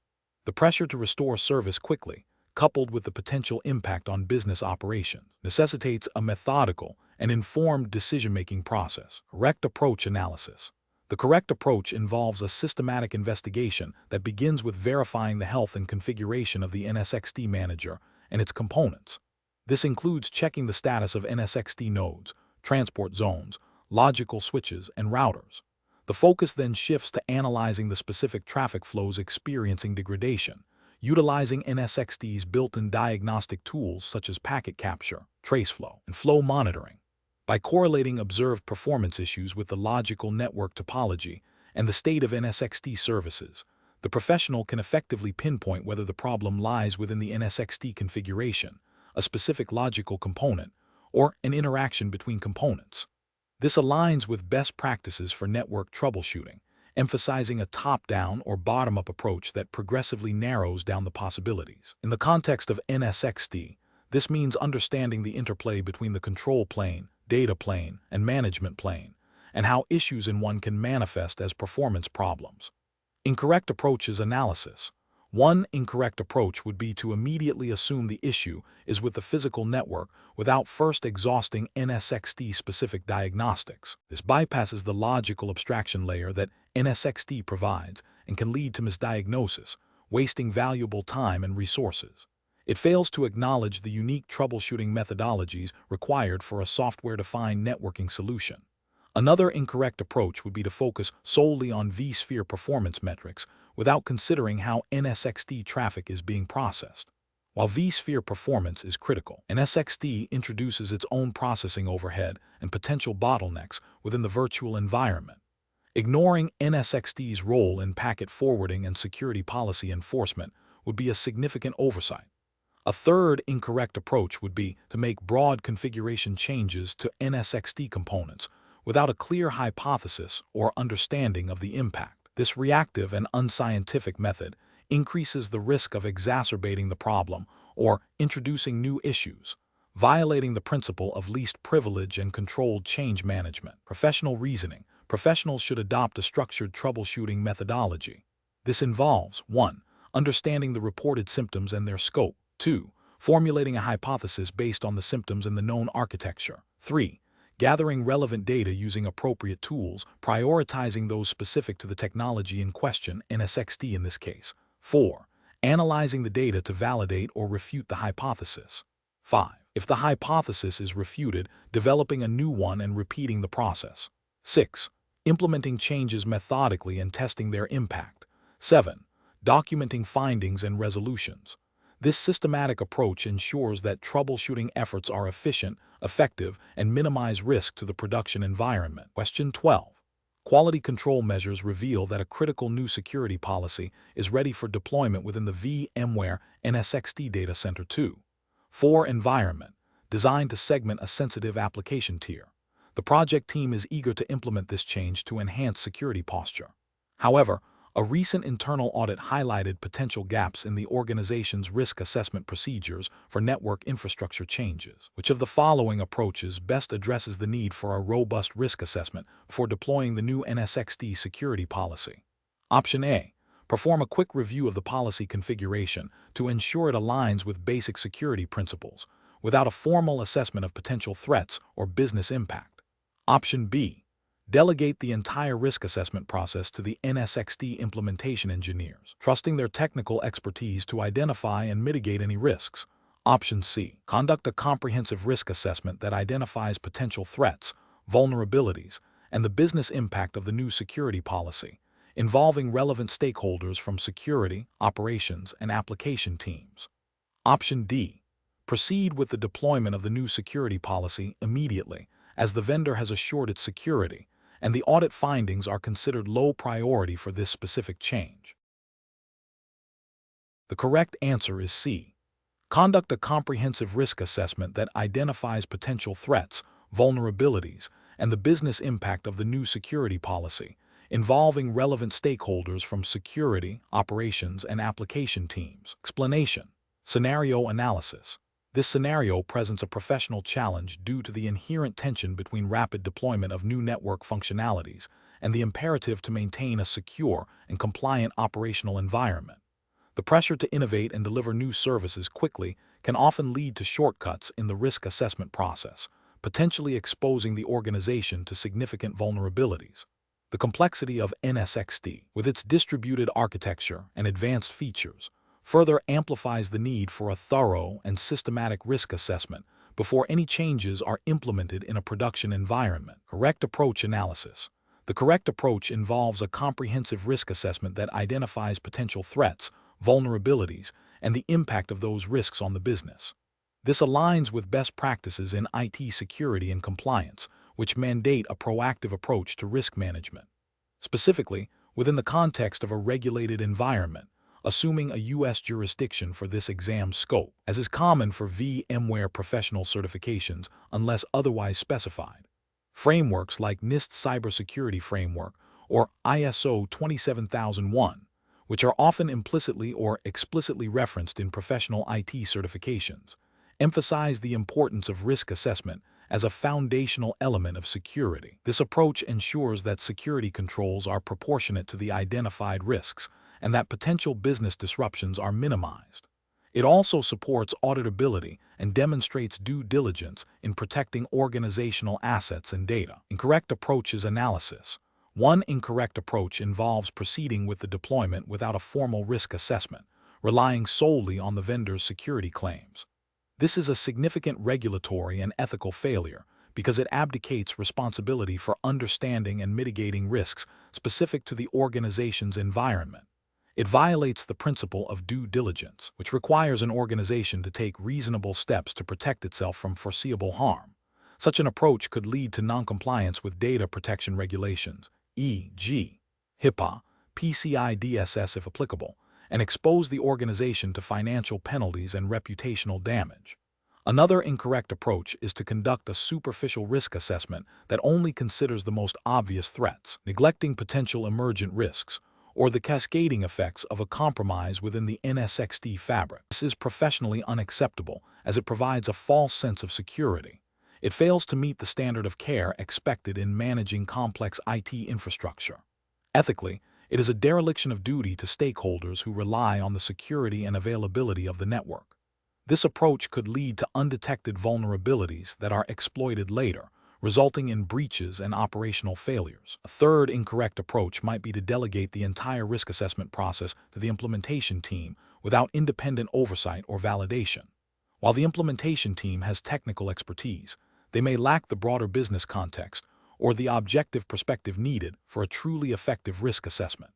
The pressure to restore service quickly, coupled with the potential impact on business operations, necessitates a methodical and informed decision-making process. Correct approach analysis. The correct approach involves a systematic investigation that begins with verifying the health and configuration of the NSXT manager and its components. This includes checking the status of NSXT nodes, transport zones, logical switches, and routers. The focus then shifts to analyzing the specific traffic flows experiencing degradation, utilizing NSXT's built-in diagnostic tools such as packet capture, traceflow, and flow monitoring. By correlating observed performance issues with the logical network topology and the state of NSXT services, the professional can effectively pinpoint whether the problem lies within the NSXT configuration, a specific logical component, or an interaction between components. This aligns with best practices for network troubleshooting, emphasizing a top-down or bottom-up approach that progressively narrows down the possibilities. In the context of NSXT, this means understanding the interplay between the control plane, data plane, and management plane, and how issues in one can manifest as performance problems. Incorrect approaches analysis. One incorrect approach would be to immediately assume the issue is with the physical network without first exhausting NSXT-specific diagnostics. This bypasses the logical abstraction layer that NSXT provides and can lead to misdiagnosis, wasting valuable time and resources. It fails to acknowledge the unique troubleshooting methodologies required for a software-defined networking solution. Another incorrect approach would be to focus solely on vSphere performance metrics without considering how NSXT traffic is being processed. While vSphere performance is critical, NSXT introduces its own processing overhead and potential bottlenecks within the virtual environment. Ignoring NSXT's role in packet forwarding and security policy enforcement would be a significant oversight. A third incorrect approach would be to make broad configuration changes to NSXT components without a clear hypothesis or understanding of the impact. This reactive and unscientific method increases the risk of exacerbating the problem or introducing new issues, violating the principle of least privilege and controlled change management. Professional reasoning. Professionals should adopt a structured troubleshooting methodology. This involves 1. Understanding the reported symptoms and their scope. 2. Formulating a hypothesis based on the symptoms and the known architecture. 3. Gathering relevant data using appropriate tools, prioritizing those specific to the technology in question, NSXT in this case. 4. Analyzing the data to validate or refute the hypothesis. 5. If the hypothesis is refuted, developing a new one and repeating the process. 6. Implementing changes methodically and testing their impact. 7. Documenting findings and resolutions. This systematic approach ensures that troubleshooting efforts are efficient, effective, and minimize risk to the production environment. Question 12. Quality control measures reveal that a critical new security policy is ready for deployment within the VMware NSX data center 2. 4. Environment, designed to segment a sensitive application tier. The project team is eager to implement this change to enhance security posture. However, a recent internal audit highlighted potential gaps in the organization's risk assessment procedures for network infrastructure changes. Which of the following approaches best addresses the need for a robust risk assessment before deploying the new NSX security policy? Option A. Perform a quick review of the policy configuration to ensure it aligns with basic security principles, without a formal assessment of potential threats or business impact. Option B. Delegate the entire risk assessment process to the NSX implementation engineers, trusting their technical expertise to identify and mitigate any risks. Option C. Conduct a comprehensive risk assessment that identifies potential threats, vulnerabilities, and the business impact of the new security policy, involving relevant stakeholders from security, operations, and application teams. Option D. Proceed with the deployment of the new security policy immediately, as the vendor has assured its security, and the audit findings are considered low priority for this specific change. The correct answer is C. Conduct a comprehensive risk assessment that identifies potential threats, vulnerabilities, and the business impact of the new security policy, involving relevant stakeholders from security, operations, and application teams. Explanation. Scenario analysis. This scenario presents a professional challenge due to the inherent tension between rapid deployment of new network functionalities and the imperative to maintain a secure and compliant operational environment. The pressure to innovate and deliver new services quickly can often lead to shortcuts in the risk assessment process, potentially exposing the organization to significant vulnerabilities. The complexity of NSX, with its distributed architecture and advanced features, further amplifies the need for a thorough and systematic risk assessment before any changes are implemented in a production environment. Correct approach analysis. The correct approach involves a comprehensive risk assessment that identifies potential threats, vulnerabilities, and the impact of those risks on the business. This aligns with best practices in IT security and compliance, which mandate a proactive approach to risk management. Specifically, within the context of a regulated environment, assuming a U.S. jurisdiction for this exam scope, as is common for VMware professional certifications unless otherwise specified. Frameworks like NIST Cybersecurity Framework or ISO 27001, which are often implicitly or explicitly referenced in professional IT certifications, emphasize the importance of risk assessment as a foundational element of security. This approach ensures that security controls are proportionate to the identified risks and that potential business disruptions are minimized. It also supports auditability and demonstrates due diligence in protecting organizational assets and data. Incorrect approach is analysis. One incorrect approach involves proceeding with the deployment without a formal risk assessment, relying solely on the vendor's security claims. This is a significant regulatory and ethical failure because it abdicates responsibility for understanding and mitigating risks specific to the organization's environment. It violates the principle of due diligence, which requires an organization to take reasonable steps to protect itself from foreseeable harm. Such an approach could lead to noncompliance with data protection regulations, e.g., HIPAA, PCI DSS if applicable, and expose the organization to financial penalties and reputational damage. Another incorrect approach is to conduct a superficial risk assessment that only considers the most obvious threats, neglecting potential emergent risks, or the cascading effects of a compromise within the NSX fabric. This is professionally unacceptable as it provides a false sense of security. It fails to meet the standard of care expected in managing complex IT infrastructure. Ethically, it is a dereliction of duty to stakeholders who rely on the security and availability of the network. This approach could lead to undetected vulnerabilities that are exploited later, resulting in breaches and operational failures. A third incorrect approach might be to delegate the entire risk assessment process to the implementation team without independent oversight or validation. While the implementation team has technical expertise, they may lack the broader business context or the objective perspective needed for a truly effective risk assessment.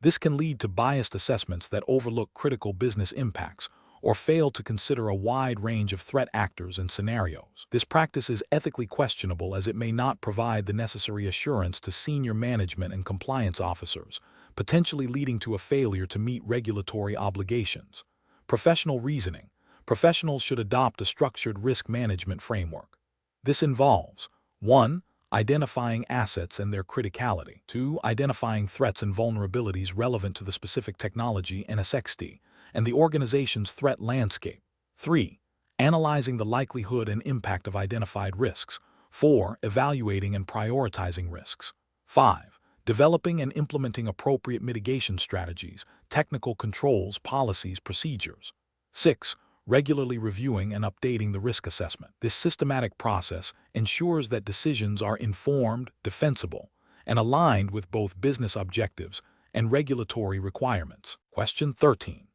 This can lead to biased assessments that overlook critical business impacts or fail to consider a wide range of threat actors and scenarios. This practice is ethically questionable as it may not provide the necessary assurance to senior management and compliance officers, potentially leading to a failure to meet regulatory obligations. Professional reasoning. Professionals should adopt a structured risk management framework. This involves 1. Identifying assets and their criticality. 2. Identifying threats and vulnerabilities relevant to the specific technology NSX and the organization's threat landscape. 3. Analyzing the likelihood and impact of identified risks. 4. Evaluating and prioritizing risks. 5. Developing and implementing appropriate mitigation strategies, technical controls, policies, procedures. 6. Regularly reviewing and updating the risk assessment. This systematic process ensures that decisions are informed, defensible, and aligned with both business objectives and regulatory requirements. Question 13.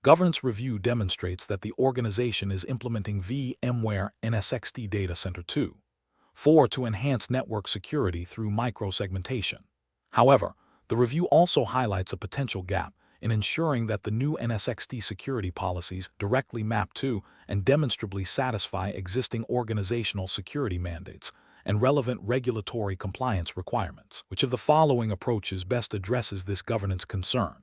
Governance review demonstrates that the organization is implementing VMware NSX Data Center 2. 4. To enhance network security through microsegmentation. However, the review also highlights a potential gap in ensuring that the new NSX security policies directly map to and demonstrably satisfy existing organizational security mandates and relevant regulatory compliance requirements. Which of the following approaches best addresses this governance concern?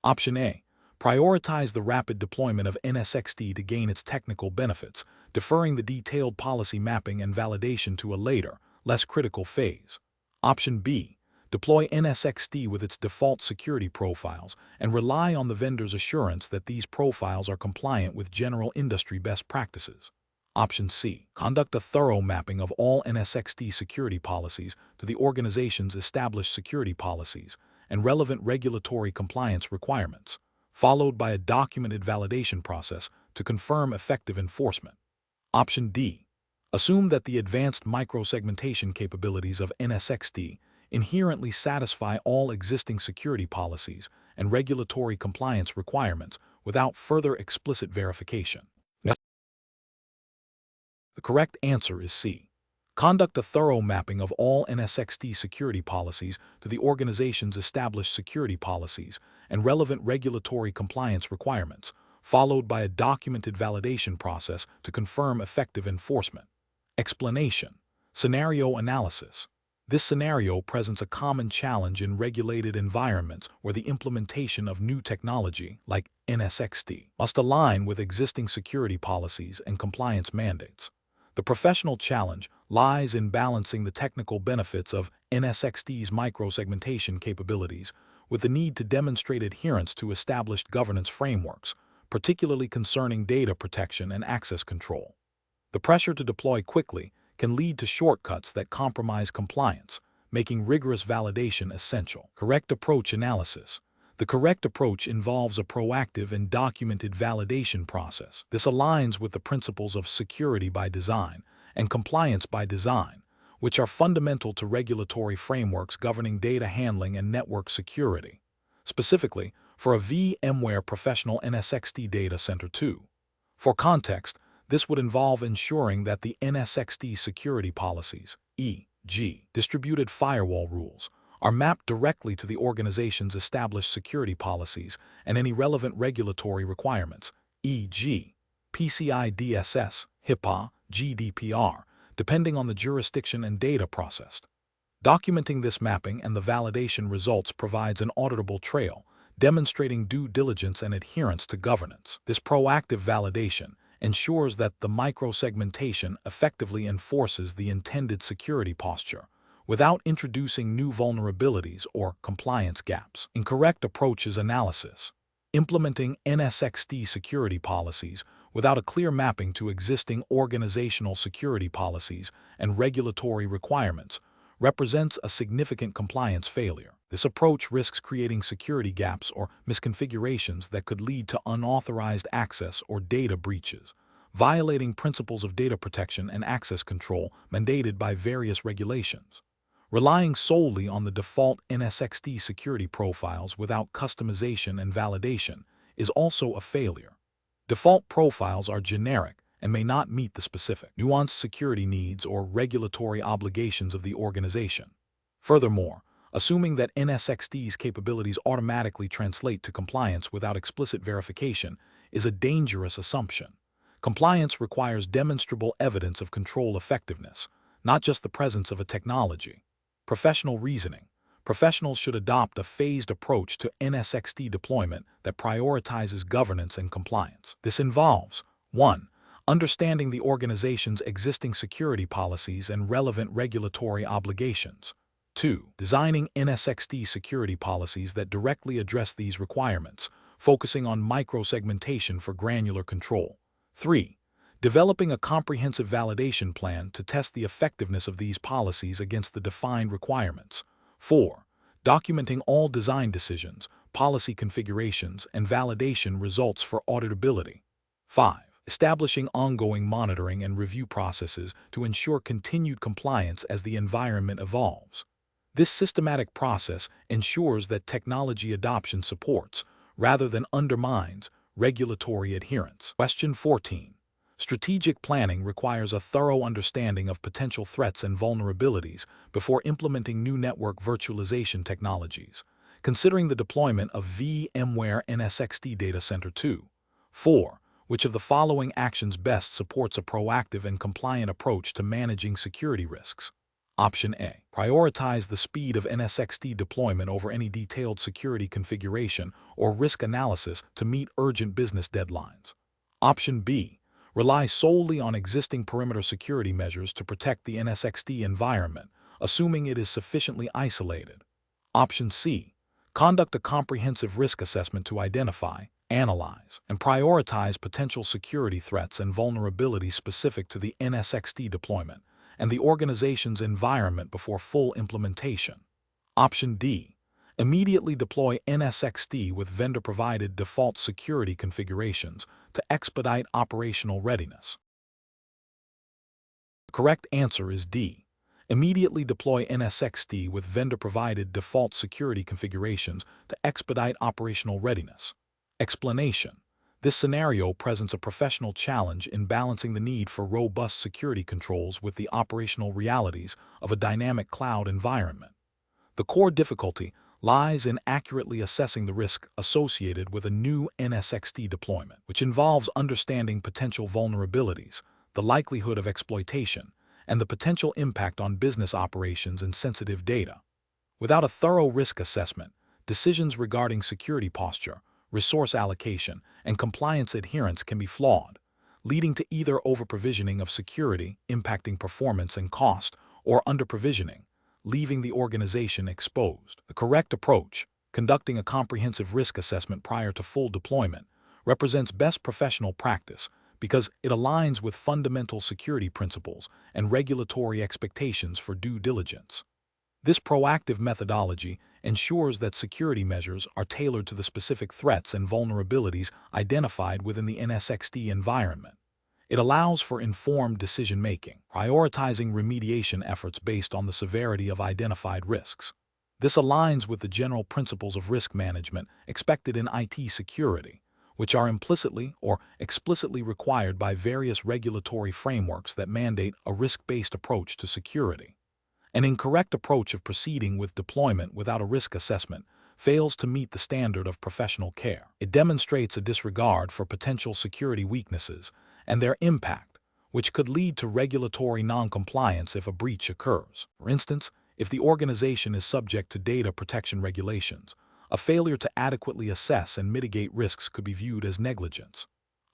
Option A. Prioritize the rapid deployment of NSX to gain its technical benefits, deferring the detailed policy mapping and validation to a later, less critical phase. Option B. Deploy NSX with its default security profiles and rely on the vendor's assurance that these profiles are compliant with general industry best practices. Option C. Conduct a thorough mapping of all NSX security policies to the organization's established security policies and relevant regulatory compliance requirements, followed by a documented validation process to confirm effective enforcement. Option D. Assume that the advanced microsegmentation capabilities of NSX inherently satisfy all existing security policies and regulatory compliance requirements without further explicit verification. The correct answer is C. Conduct a thorough mapping of all NSX security policies to the organization's established security policies and relevant regulatory compliance requirements, followed by a documented validation process to confirm effective enforcement. Explanation. Scenario analysis. This scenario presents a common challenge in regulated environments where the implementation of new technology, like NSX, must align with existing security policies and compliance mandates. The professional challenge lies in balancing the technical benefits of NSX's microsegmentation capabilities with the need to demonstrate adherence to established governance frameworks, particularly concerning data protection and access control. The pressure to deploy quickly can lead to shortcuts that compromise compliance, making rigorous validation essential. Correct approach analysis. The correct approach involves a proactive and documented validation process. This aligns with the principles of security by design and compliance by design, which are fundamental to regulatory frameworks governing data handling and network security. Specifically, for a VMware Professional NSX Data Center 2. For context, this would involve ensuring that the NSX security policies, e.g., distributed firewall rules, are mapped directly to the organization's established security policies and any relevant regulatory requirements, e.g., PCI DSS, HIPAA, GDPR, depending on the jurisdiction and data processed. Documenting this mapping and the validation results provides an auditable trail, demonstrating due diligence and adherence to governance. This proactive validation ensures that the microsegmentation effectively enforces the intended security posture without introducing new vulnerabilities or compliance gaps. Incorrect approaches analysis. Implementing NSX security policies without a clear mapping to existing organizational security policies and regulatory requirements represents a significant compliance failure. This approach risks creating security gaps or misconfigurations that could lead to unauthorized access or data breaches, violating principles of data protection and access control mandated by various regulations. Relying solely on the default NSX security profiles without customization and validation is also a failure. Default profiles are generic and may not meet the specific, nuanced security needs or regulatory obligations of the organization. Furthermore, assuming that NSX's capabilities automatically translate to compliance without explicit verification is a dangerous assumption. Compliance requires demonstrable evidence of control effectiveness, not just the presence of a technology. Professional reasoning. Professionals should adopt a phased approach to NSXT deployment that prioritizes governance and compliance. This involves 1. Understanding the organization's existing security policies and relevant regulatory obligations. 2. Designing NSXT security policies that directly address these requirements, focusing on micro-segmentation for granular control. 3. Developing a comprehensive validation plan to test the effectiveness of these policies against the defined requirements. 4. Documenting all design decisions, policy configurations, and validation results for auditability. 5. Establishing ongoing monitoring and review processes to ensure continued compliance as the environment evolves. This systematic process ensures that technology adoption supports, rather than undermines, regulatory adherence. Question 14. Strategic planning requires a thorough understanding of potential threats and vulnerabilities before implementing new network virtualization technologies. Considering the deployment of VMware NSXT Data Center 2. 4. Which of the following actions best supports a proactive and compliant approach to managing security risks? Option A. Prioritize the speed of NSXT deployment over any detailed security configuration or risk analysis to meet urgent business deadlines. Option B. Rely solely on existing perimeter security measures to protect the NSXT environment, assuming it is sufficiently isolated. Option C. Conduct a comprehensive risk assessment to identify, analyze, and prioritize potential security threats and vulnerabilities specific to the NSXT deployment and the organization's environment before full implementation. Option D. Immediately deploy NSXT with vendor-provided default security configurations to expedite operational readiness. The correct answer is D. Immediately deploy NSXT with vendor-provided default security configurations to expedite operational readiness. Explanation. This scenario presents a professional challenge in balancing the need for robust security controls with the operational realities of a dynamic cloud environment. The core difficulty lies in accurately assessing the risk associated with a new NSXT deployment, which involves understanding potential vulnerabilities, the likelihood of exploitation, and the potential impact on business operations and sensitive data. Without a thorough risk assessment, decisions regarding security posture, resource allocation, and compliance adherence can be flawed, leading to either over-provisioning of security, impacting performance and cost, or under-provisioning, leaving the organization exposed. The correct approach, conducting a comprehensive risk assessment prior to full deployment, represents best professional practice because it aligns with fundamental security principles and regulatory expectations for due diligence. This proactive methodology ensures that security measures are tailored to the specific threats and vulnerabilities identified within the NSXT environment. It allows for informed decision-making, prioritizing remediation efforts based on the severity of identified risks. This aligns with the general principles of risk management expected in IT security, which are implicitly or explicitly required by various regulatory frameworks that mandate a risk-based approach to security. An incorrect approach of proceeding with deployment without a risk assessment fails to meet the standard of professional care. It demonstrates a disregard for potential security weaknesses and their impact, which could lead to regulatory non-compliance if a breach occurs. For instance, if the organization is subject to data protection regulations, a failure to adequately assess and mitigate risks could be viewed as negligence.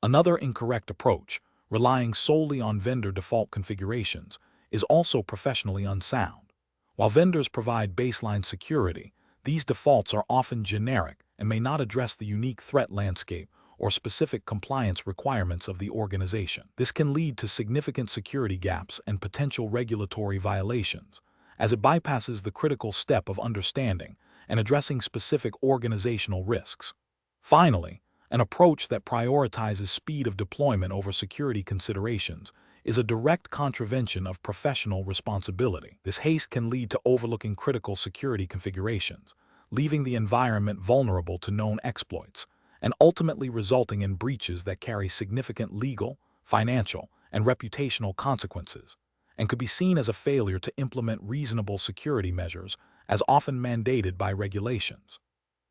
Another incorrect approach, relying solely on vendor default configurations, is also professionally unsound. While vendors provide baseline security, these defaults are often generic and may not address the unique threat landscape or specific compliance requirements of the organization. This can lead to significant security gaps and potential regulatory violations, as it bypasses the critical step of understanding and addressing specific organizational risks. Finally, an approach that prioritizes speed of deployment over security considerations is a direct contravention of professional responsibility. This haste can lead to overlooking critical security configurations, leaving the environment vulnerable to known exploits, and ultimately resulting in breaches that carry significant legal, financial, and reputational consequences, and could be seen as a failure to implement reasonable security measures as often mandated by regulations.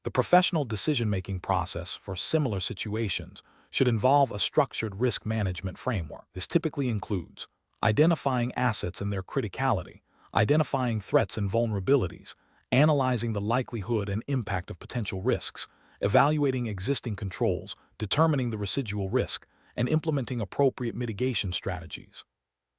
The professional decision-making process for similar situations should involve a structured risk management framework. This typically includes identifying assets and their criticality, identifying threats and vulnerabilities, analyzing the likelihood and impact of potential risks, evaluating existing controls, determining the residual risk, and implementing appropriate mitigation strategies.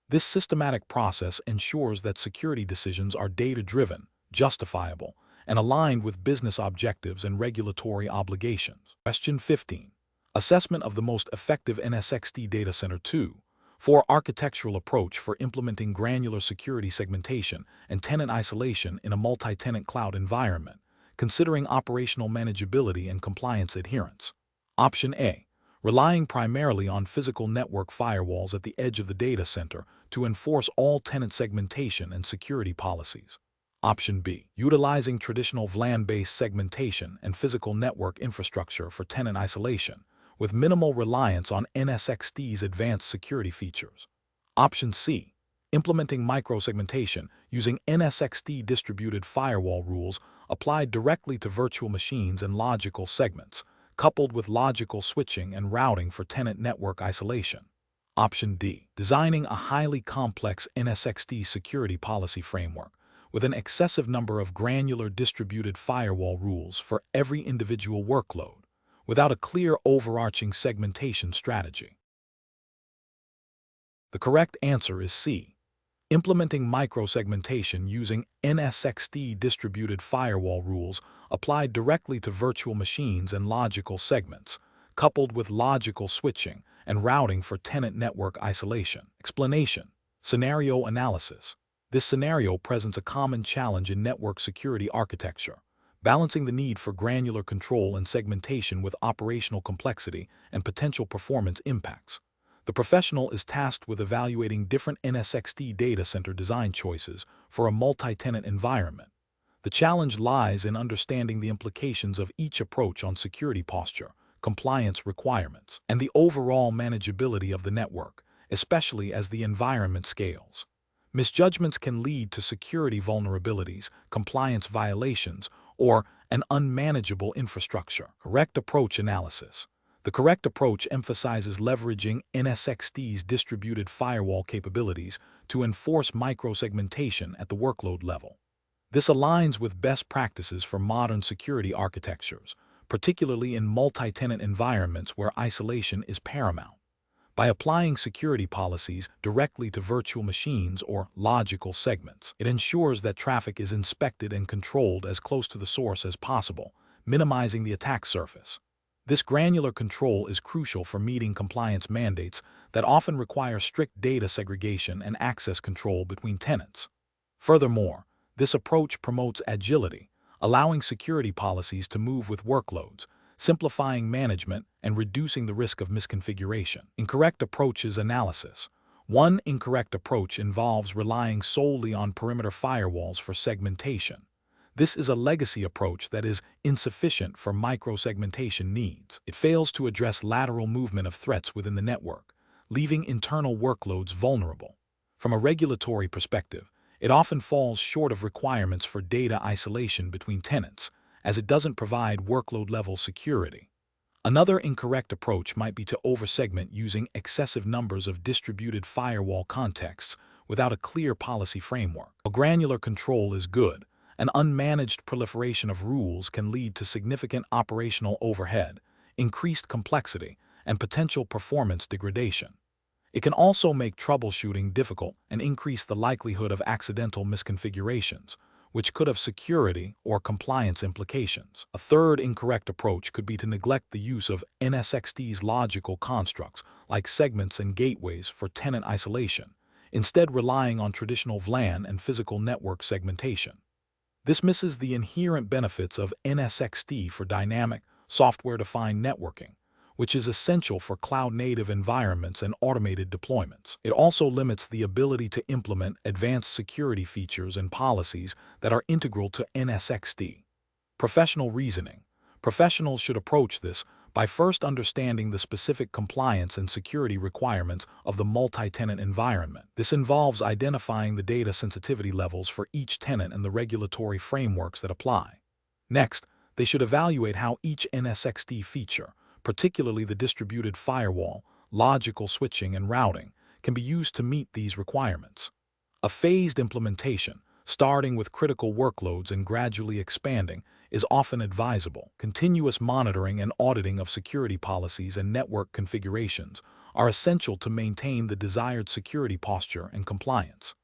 This systematic process ensures that security decisions are data-driven, justifiable, and aligned with business objectives and regulatory obligations. Question 15. Assessment of the most effective NSX data center 2. For architectural approach for implementing granular security segmentation and tenant isolation in a multi-tenant cloud environment, considering operational manageability and compliance adherence. Option A. Relying primarily on physical network firewalls at the edge of the data center to enforce all tenant segmentation and security policies. Option B. Utilizing traditional VLAN-based segmentation and physical network infrastructure for tenant isolation, with minimal reliance on NSX's advanced security features. Option C. Implementing microsegmentation using NSX distributed firewall rules applied directly to virtual machines and logical segments, coupled with logical switching and routing for tenant network isolation. Option D. Designing a highly complex NSX security policy framework with an excessive number of granular distributed firewall rules for every individual workload, without a clear overarching segmentation strategy. The correct answer is C. Implementing microsegmentation using NSX distributed firewall rules applied directly to virtual machines and logical segments, coupled with logical switching and routing for tenant network isolation. Explanation. Scenario analysis. This scenario presents a common challenge in network security architecture, balancing the need for granular control and segmentation with operational complexity and potential performance impacts. The professional is tasked with evaluating different NSX data center design choices for a multi-tenant environment. The challenge lies in understanding the implications of each approach on security posture, compliance requirements, and the overall manageability of the network, especially as the environment scales. Misjudgments can lead to security vulnerabilities, compliance violations, or an unmanageable infrastructure. Correct approach analysis. The correct approach emphasizes leveraging NSX's distributed firewall capabilities to enforce microsegmentation at the workload level. This aligns with best practices for modern security architectures, particularly in multi-tenant environments where isolation is paramount. By applying security policies directly to virtual machines or logical segments, it ensures that traffic is inspected and controlled as close to the source as possible, minimizing the attack surface. This granular control is crucial for meeting compliance mandates that often require strict data segregation and access control between tenants. Furthermore, this approach promotes agility, allowing security policies to move with workloads, simplifying management and reducing the risk of misconfiguration. Incorrect approaches analysis. One incorrect approach involves relying solely on perimeter firewalls for segmentation. This is a legacy approach that is insufficient for microsegmentation needs. It fails to address lateral movement of threats within the network, leaving internal workloads vulnerable. From a regulatory perspective, it often falls short of requirements for data isolation between tenants, as it doesn't provide workload-level security. Another incorrect approach might be to oversegment using excessive numbers of distributed firewall contexts without a clear policy framework. While granular control is good, an unmanaged proliferation of rules can lead to significant operational overhead, increased complexity, and potential performance degradation. It can also make troubleshooting difficult and increase the likelihood of accidental misconfigurations, which could have security or compliance implications. A third incorrect approach could be to neglect the use of NSX's logical constructs like segments and gateways for tenant isolation, instead relying on traditional VLAN and physical network segmentation. This misses the inherent benefits of NSX for dynamic, software-defined networking, which is essential for cloud-native environments and automated deployments. It also limits the ability to implement advanced security features and policies that are integral to NSX. Professional reasoning. Professionals should approach this by first understanding the specific compliance and security requirements of the multi-tenant environment. This involves identifying the data sensitivity levels for each tenant and the regulatory frameworks that apply. Next, they should evaluate how each NSX feature, particularly the distributed firewall, logical switching, and routing, can be used to meet these requirements. A phased implementation, starting with critical workloads and gradually expanding, is often advisable. Continuous monitoring and auditing of security policies and network configurations are essential to maintain the desired security posture and compliance.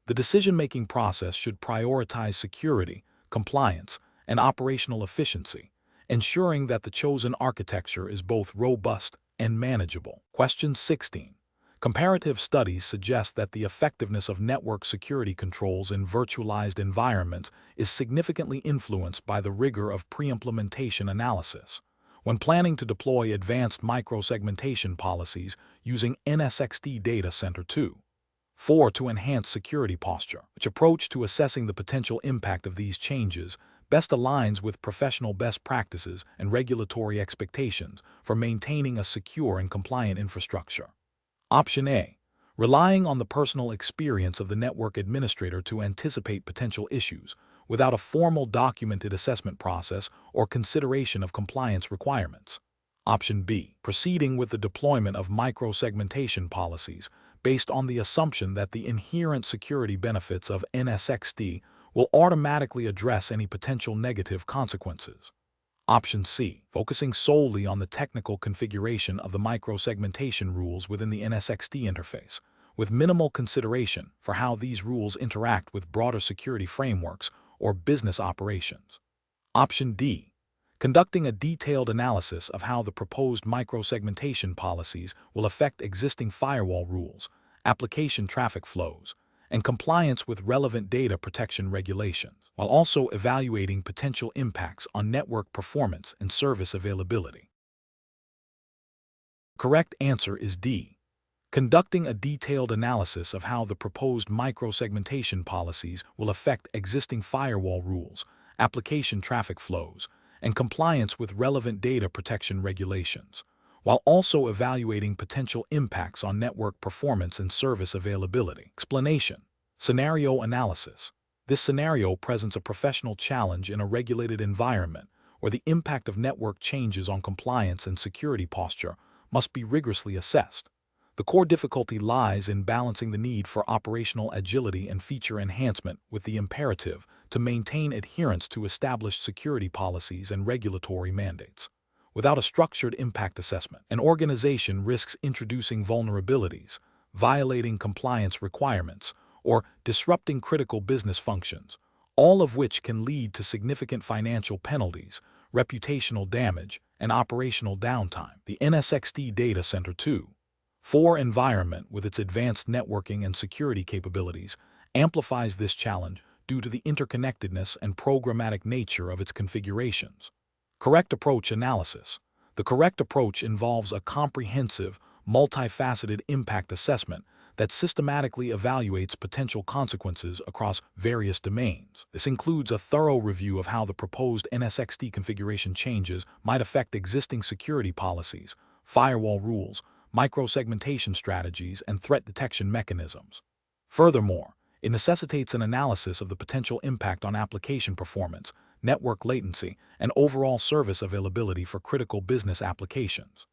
The decision-making process should prioritize security, compliance, and operational efficiency, ensuring that the chosen architecture is both robust and manageable. Question 16. Comparative studies suggest that the effectiveness of network security controls in virtualized environments is significantly influenced by the rigor of pre-implementation analysis. When planning to deploy advanced microsegmentation policies using NSX data center 2. 4. To enhance security posture, which approach to assessing the potential impact of these changes best aligns with professional best practices and regulatory expectations for maintaining a secure and compliant infrastructure. Option A. Relying on the personal experience of the network administrator to anticipate potential issues without a formal documented assessment process or consideration of compliance requirements. Option B. Proceeding with the deployment of microsegmentation policies based on the assumption that the inherent security benefits of NSX will automatically address any potential negative consequences. Option C. Focusing solely on the technical configuration of the microsegmentation rules within the NSX interface, with minimal consideration for how these rules interact with broader security frameworks or business operations. Option D. Conducting a detailed analysis of how the proposed microsegmentation policies will affect existing firewall rules, application traffic flows, and compliance with relevant data protection regulations, while also evaluating potential impacts on network performance and service availability. Correct answer is D. Conducting a detailed analysis of how the proposed microsegmentation policies will affect existing firewall rules, application traffic flows, and compliance with relevant data protection regulations, while also evaluating potential impacts on network performance and service availability. Explanation. Scenario analysis. This scenario presents a professional challenge in a regulated environment where the impact of network changes on compliance and security posture must be rigorously assessed. The core difficulty lies in balancing the need for operational agility and feature enhancement with the imperative to maintain adherence to established security policies and regulatory mandates. Without a structured impact assessment, an organization risks introducing vulnerabilities, violating compliance requirements, or disrupting critical business functions, all of which can lead to significant financial penalties, reputational damage, and operational downtime. The NSX data center 2. 4 environment, with its advanced networking and security capabilities, amplifies this challenge due to the interconnectedness and programmatic nature of its configurations. Correct approach analysis. The correct approach involves a comprehensive, multifaceted impact assessment that systematically evaluates potential consequences across various domains. This includes a thorough review of how the proposed NSX configuration changes might affect existing security policies, firewall rules, microsegmentation strategies, and threat detection mechanisms. Furthermore, it necessitates an analysis of the potential impact on application performance, network latency, and overall service availability for critical business applications.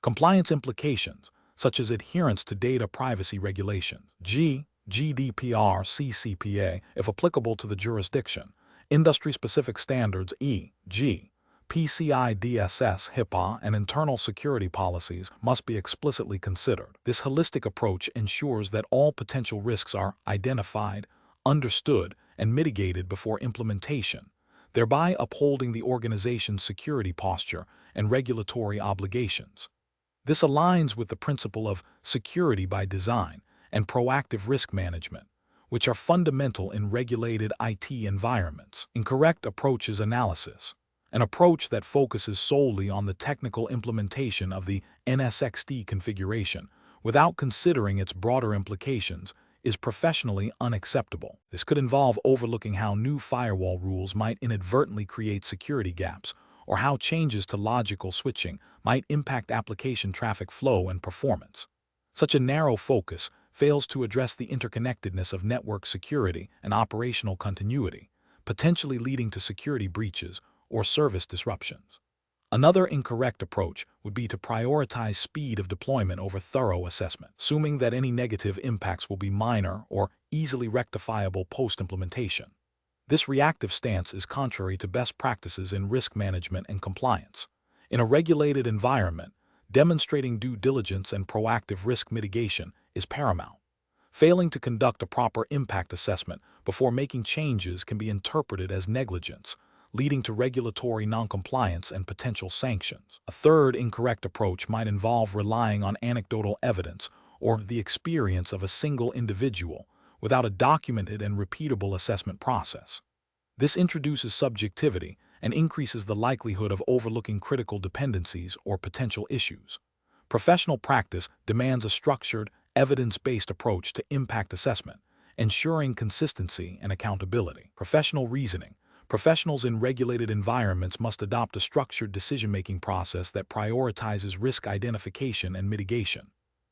Compliance implications, such as adherence to data privacy regulations, GDPR, CCPA, if applicable to the jurisdiction, industry-specific standards, e.g., PCI DSS, HIPAA, and internal security policies must be explicitly considered. This holistic approach ensures that all potential risks are identified, understood, and mitigated before implementation, thereby upholding the organization's security posture and regulatory obligations. This aligns with the principle of security by design and proactive risk management, which are fundamental in regulated IT environments. Incorrect approaches analysis. An approach that focuses solely on the technical implementation of the NSX configuration without considering its broader implications is professionally unacceptable. This could involve overlooking how new firewall rules might inadvertently create security gaps, or how changes to logical switching might impact application traffic flow and performance. Such a narrow focus fails to address the interconnectedness of network security and operational continuity, potentially leading to security breaches or service disruptions. Another incorrect approach would be to prioritize speed of deployment over thorough assessment, assuming that any negative impacts will be minor or easily rectifiable post-implementation. This reactive stance is contrary to best practices in risk management and compliance. In a regulated environment, demonstrating due diligence and proactive risk mitigation is paramount. Failing to conduct a proper impact assessment before making changes can be interpreted as negligence, leading to regulatory noncompliance and potential sanctions. A third incorrect approach might involve relying on anecdotal evidence or the experience of a single individual without a documented and repeatable assessment process. This introduces subjectivity and increases the likelihood of overlooking critical dependencies or potential issues. Professional practice demands a structured, evidence-based approach to impact assessment, ensuring consistency and accountability. Professional reasoning. Professionals in regulated environments must adopt a structured decision-making process that prioritizes risk identification and mitigation.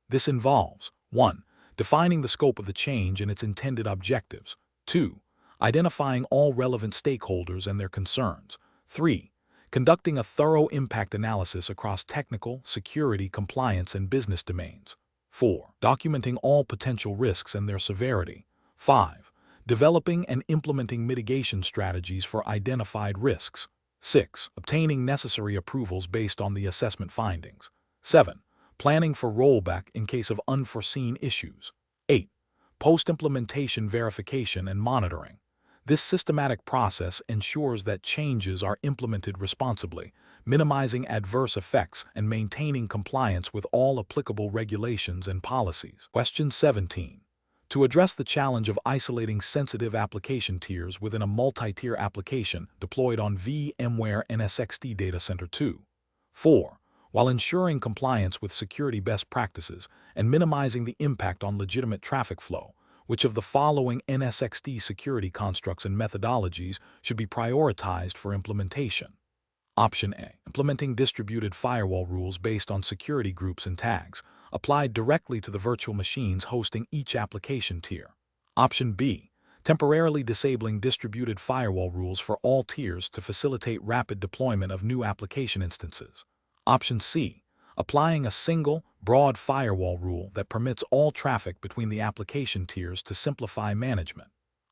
This involves 1. Defining the scope of the change and its intended objectives. 2. Identifying all relevant stakeholders and their concerns. 3. Conducting a thorough impact analysis across technical, security, compliance, and business domains. 4. Documenting all potential risks and their severity. 5. Developing and implementing mitigation strategies for identified risks. 6. Obtaining necessary approvals based on the assessment findings. 7. Planning for rollback in case of unforeseen issues. 8. Post-implementation verification and monitoring. This systematic process ensures that changes are implemented responsibly, minimizing adverse effects and maintaining compliance with all applicable regulations and policies. Question 17. To address the challenge of isolating sensitive application tiers within a multi-tier application deployed on VMware NSX Data Center 2. 4. While ensuring compliance with security best practices and minimizing the impact on legitimate traffic flow, which of the following NSXD security constructs and methodologies should be prioritized for implementation? Option A. Implementing distributed firewall rules based on security groups and tags, applied directly to the virtual machines hosting each application tier. Option B. Temporarily disabling distributed firewall rules for all tiers to facilitate rapid deployment of new application instances. Option C. Applying a single, broad firewall rule that permits all traffic between the application tiers to simplify management.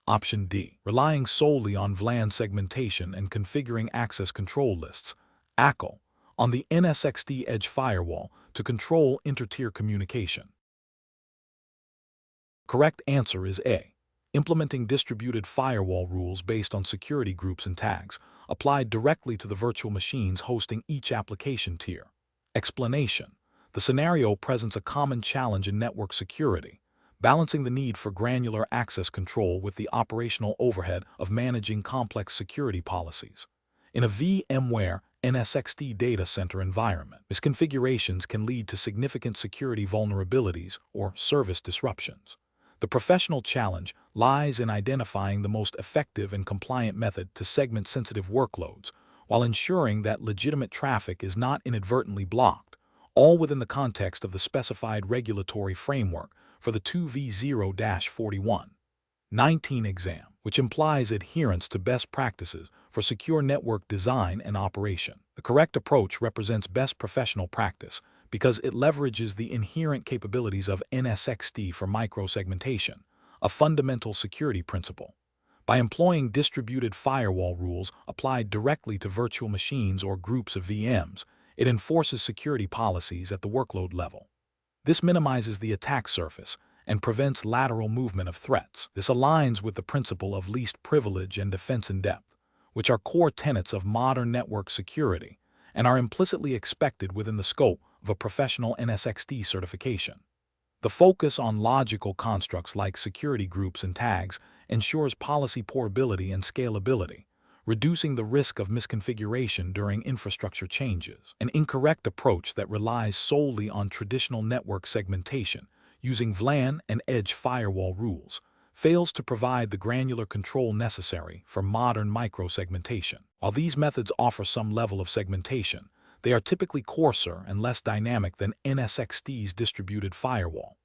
Option D. Relying solely on VLAN segmentation and configuring access control lists, ACL, on the NSXD edge firewall to control inter-tier communication. Correct answer is A. Implementing distributed firewall rules based on security groups and tags, applied directly to the virtual machines hosting each application tier. Explanation. The scenario presents a common challenge in network security, balancing the need for granular access control with the operational overhead of managing complex security policies. In a VMware NSXD data center environment, misconfigurations can lead to significant security vulnerabilities or service disruptions. The professional challenge lies in identifying the most effective and compliant method to segment sensitive workloads while ensuring that legitimate traffic is not inadvertently blocked, all within the context of the specified regulatory framework for the 2V0-41-19 exam, which implies adherence to best practices for secure network design and operation. The correct approach represents best professional practice because it leverages the inherent capabilities of NSXD for microsegmentation, a fundamental security principle. By employing distributed firewall rules applied directly to virtual machines or groups of VMs, it enforces security policies at the workload level. This minimizes the attack surface and prevents lateral movement of threats. This aligns with the principle of least privilege and defense in depth, which are core tenets of modern network security and are implicitly expected within the scope of a professional NSXD certification. The focus on logical constructs like security groups and tags ensures policy portability and scalability, reducing the risk of misconfiguration during infrastructure changes. An incorrect approach that relies solely on traditional network segmentation, using VLAN and edge firewall rules, fails to provide the granular control necessary for modern microsegmentation. While these methods offer some level of segmentation, they are typically coarser and less dynamic than NSXD's distributed firewall.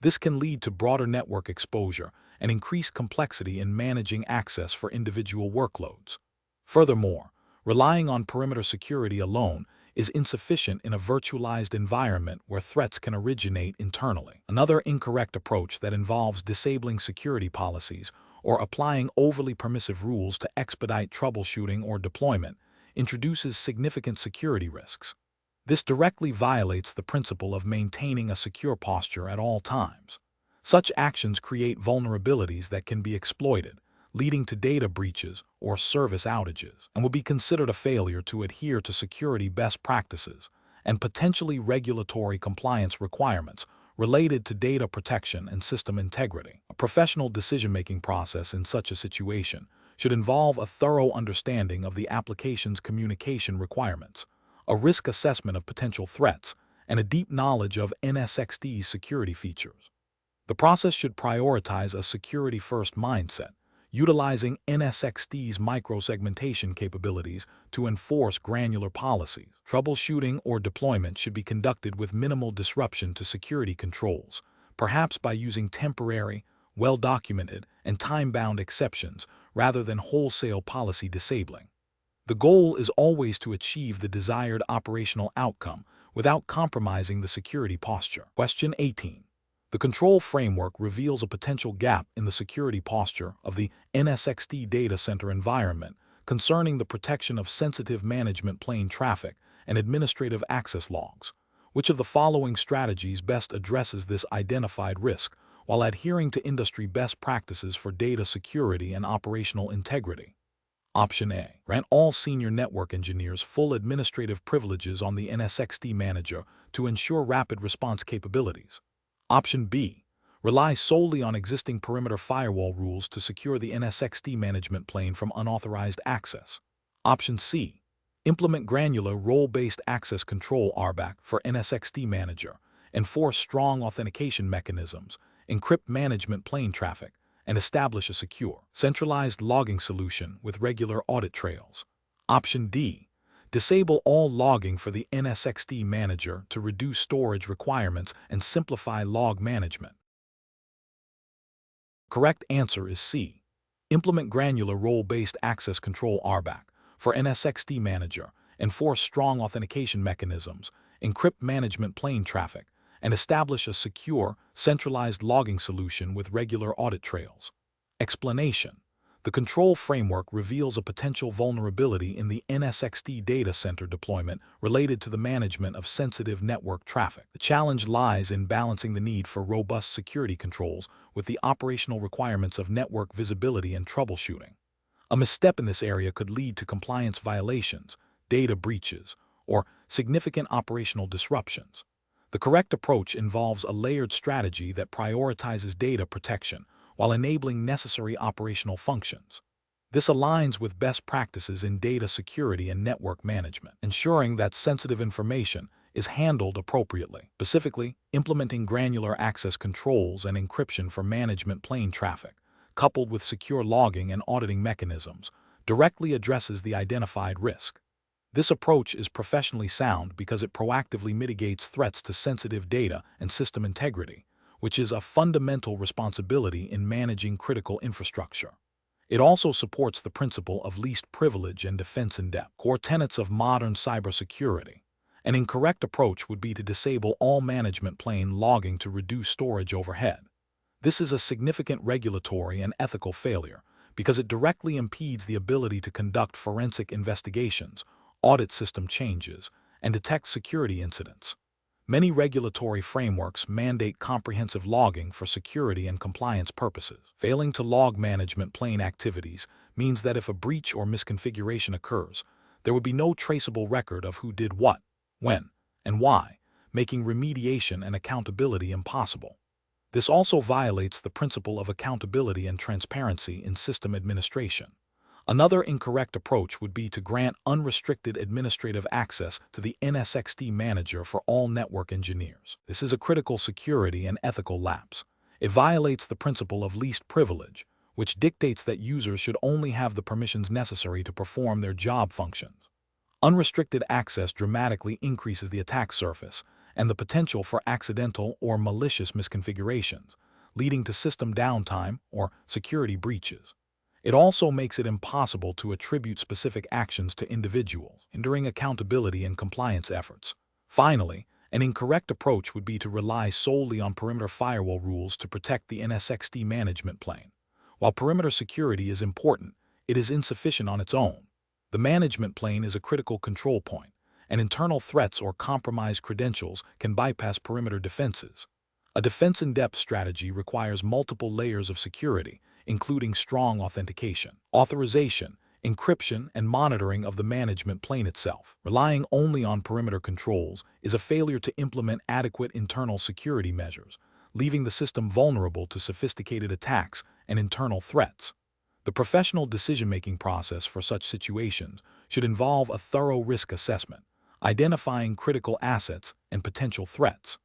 This can lead to broader network exposure and increased complexity in managing access for individual workloads. Furthermore, Relying on perimeter security alone is insufficient in a virtualized environment where threats can originate internally. Another incorrect approach that involves disabling security policies or applying overly permissive rules to expedite troubleshooting or deployment introduces significant security risks. This directly violates the principle of maintaining a secure posture at all times. Such actions create vulnerabilities that can be exploited, leading to data breaches or service outages, and would be considered a failure to adhere to security best practices and potentially regulatory compliance requirements related to data protection and system integrity. A professional decision-making process in such a situation should involve a thorough understanding of the application's communication requirements, a risk assessment of potential threats, and a deep knowledge of NSXD's security features. The process should prioritize a security-first mindset, utilizing NSXD's micro-segmentation capabilities to enforce granular policies. Troubleshooting or deployment should be conducted with minimal disruption to security controls, perhaps by using temporary, well-documented, and time-bound exceptions rather than wholesale policy disabling. The goal is always to achieve the desired operational outcome without compromising the security posture. Question 18. The control framework reveals a potential gap in the security posture of the NSXD data center environment concerning the protection of sensitive management plane traffic and administrative access logs. Which of the following strategies best addresses this identified risk while adhering to industry best practices for data security and operational integrity? Option A. Grant all senior network engineers full administrative privileges on the NSXD manager to ensure rapid response capabilities. Option B. Rely solely on existing perimeter firewall rules to secure the NSXD management plane from unauthorized access. Option C. Implement granular role-based access control (RBAC) for NSXD manager, enforce strong authentication mechanisms, encrypt management plane traffic, and establish a secure, centralized logging solution with regular audit trails. Option D. Disable all logging for the NSXD manager to reduce storage requirements and simplify log management. Correct answer is C. Implement granular role-based access control (RBAC) for NSXD manager, enforce strong authentication mechanisms, encrypt management plane traffic, and establish a secure, centralized logging solution with regular audit trails. Explanation. The control framework reveals a potential vulnerability in the NSXD data center deployment related to the management of sensitive network traffic. The challenge lies in balancing the need for robust security controls with the operational requirements of network visibility and troubleshooting. A misstep in this area could lead to compliance violations, data breaches, or significant operational disruptions. The correct approach involves a layered strategy that prioritizes data protection while enabling necessary operational functions. This aligns with best practices in data security and network management, ensuring that sensitive information is handled appropriately. Specifically, implementing granular access controls and encryption for management plane traffic, coupled with secure logging and auditing mechanisms, directly addresses the identified risk. This approach is professionally sound because it proactively mitigates threats to sensitive data and system integrity, which is a fundamental responsibility in managing critical infrastructure. It also supports the principle of least privilege and defense in depth, core tenets of modern cybersecurity. An incorrect approach would be to disable all management plane logging to reduce storage overhead. This is a significant regulatory and ethical failure because it directly impedes the ability to conduct forensic investigations, audit system changes, and detect security incidents. Many regulatory frameworks mandate comprehensive logging for security and compliance purposes. Failing to log management plane activities means that if a breach or misconfiguration occurs, there would be no traceable record of who did what, when, and why, making remediation and accountability impossible. This also violates the principle of accountability and transparency in system administration. Another incorrect approach would be to grant unrestricted administrative access to the NSXD manager for all network engineers. This is a critical security and ethical lapse. It violates the principle of least privilege, which dictates that users should only have the permissions necessary to perform their job functions. Unrestricted access dramatically increases the attack surface and the potential for accidental or malicious misconfigurations, leading to system downtime or security breaches. It also makes it impossible to attribute specific actions to individuals, hindering accountability and compliance efforts. Finally, an incorrect approach would be to rely solely on perimeter firewall rules to protect the NSXT management plane. While perimeter security is important, it is insufficient on its own. The management plane is a critical control point, and internal threats or compromised credentials can bypass perimeter defenses. A defense-in-depth strategy requires multiple layers of security, including strong authentication, authorization, encryption, and monitoring of the management plane itself. Relying only on perimeter controls is a failure to implement adequate internal security measures, leaving the system vulnerable to sophisticated attacks and internal threats. The professional decision-making process for such situations should involve a thorough risk assessment, identifying critical assets and potential threats.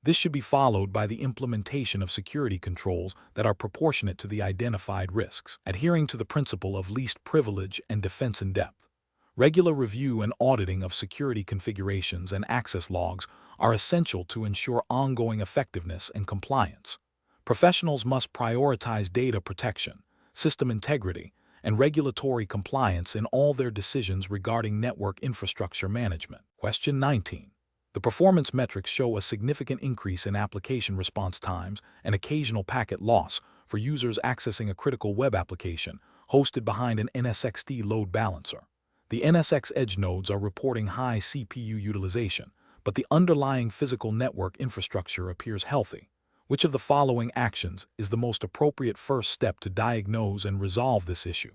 This should be followed by the implementation of security controls that are proportionate to the identified risks, adhering to the principle of least privilege and defense in depth. Regular review and auditing of security configurations and access logs are essential to ensure ongoing effectiveness and compliance. Professionals must prioritize data protection, system integrity, and regulatory compliance in all their decisions regarding network infrastructure management. Question 19. The performance metrics show a significant increase in application response times and occasional packet loss for users accessing a critical web application hosted behind an NSXT load balancer. The NSX edge nodes are reporting high CPU utilization, but the underlying physical network infrastructure appears healthy. Which of the following actions is the most appropriate first step to diagnose and resolve this issue?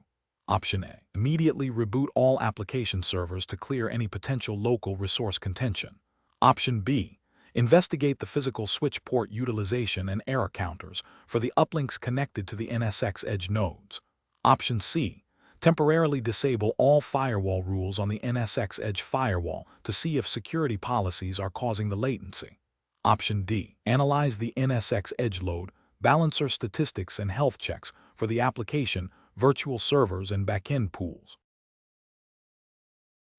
Option A. Immediately reboot all application servers to clear any potential local resource contention. Option B. Investigate the physical switch port utilization and error counters for the uplinks connected to the NSX edge nodes. Option C. Temporarily disable all firewall rules on the NSX edge firewall to see if security policies are causing the latency. Option D. Analyze the NSX edge load, balancer statistics and health checks for the application, virtual servers and backend pools.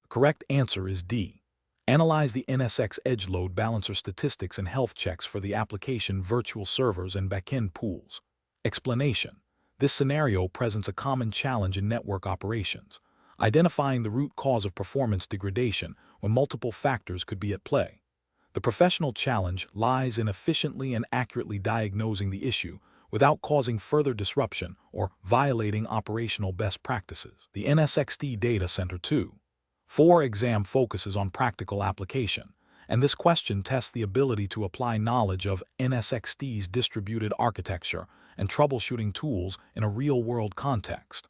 The correct answer is D. Analyze the NSX edge load balancer statistics and health checks for the application, virtual servers and backend pools. Explanation. This scenario presents a common challenge in network operations, identifying the root cause of performance degradation when multiple factors could be at play. The professional challenge lies in efficiently and accurately diagnosing the issue without causing further disruption or violating operational best practices. The NSXT Data Center 2.4 exam focuses on practical application, and this question tests the ability to apply knowledge of NSXT's distributed architecture and troubleshooting tools in a real-world context.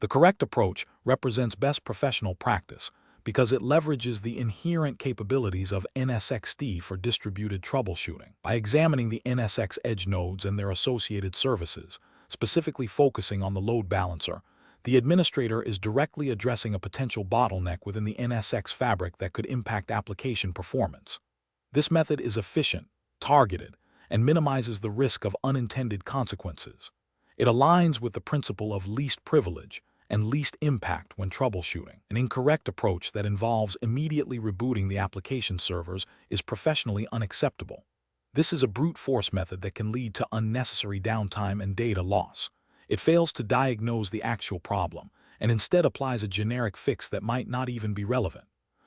The correct approach represents best professional practice because it leverages the inherent capabilities of NSXT for distributed troubleshooting. By examining the NSX edge nodes and their associated services, specifically focusing on the load balancer, the administrator is directly addressing a potential bottleneck within the NSX fabric that could impact application performance. This method is efficient, targeted, and minimizes the risk of unintended consequences. It aligns with the principle of least privilege and least impact when troubleshooting. An incorrect approach that involves immediately rebooting the application servers is professionally unacceptable. This is a brute force method that can lead to unnecessary downtime and data loss. It fails to diagnose the actual problem and instead applies a generic fix that might not even be relevant.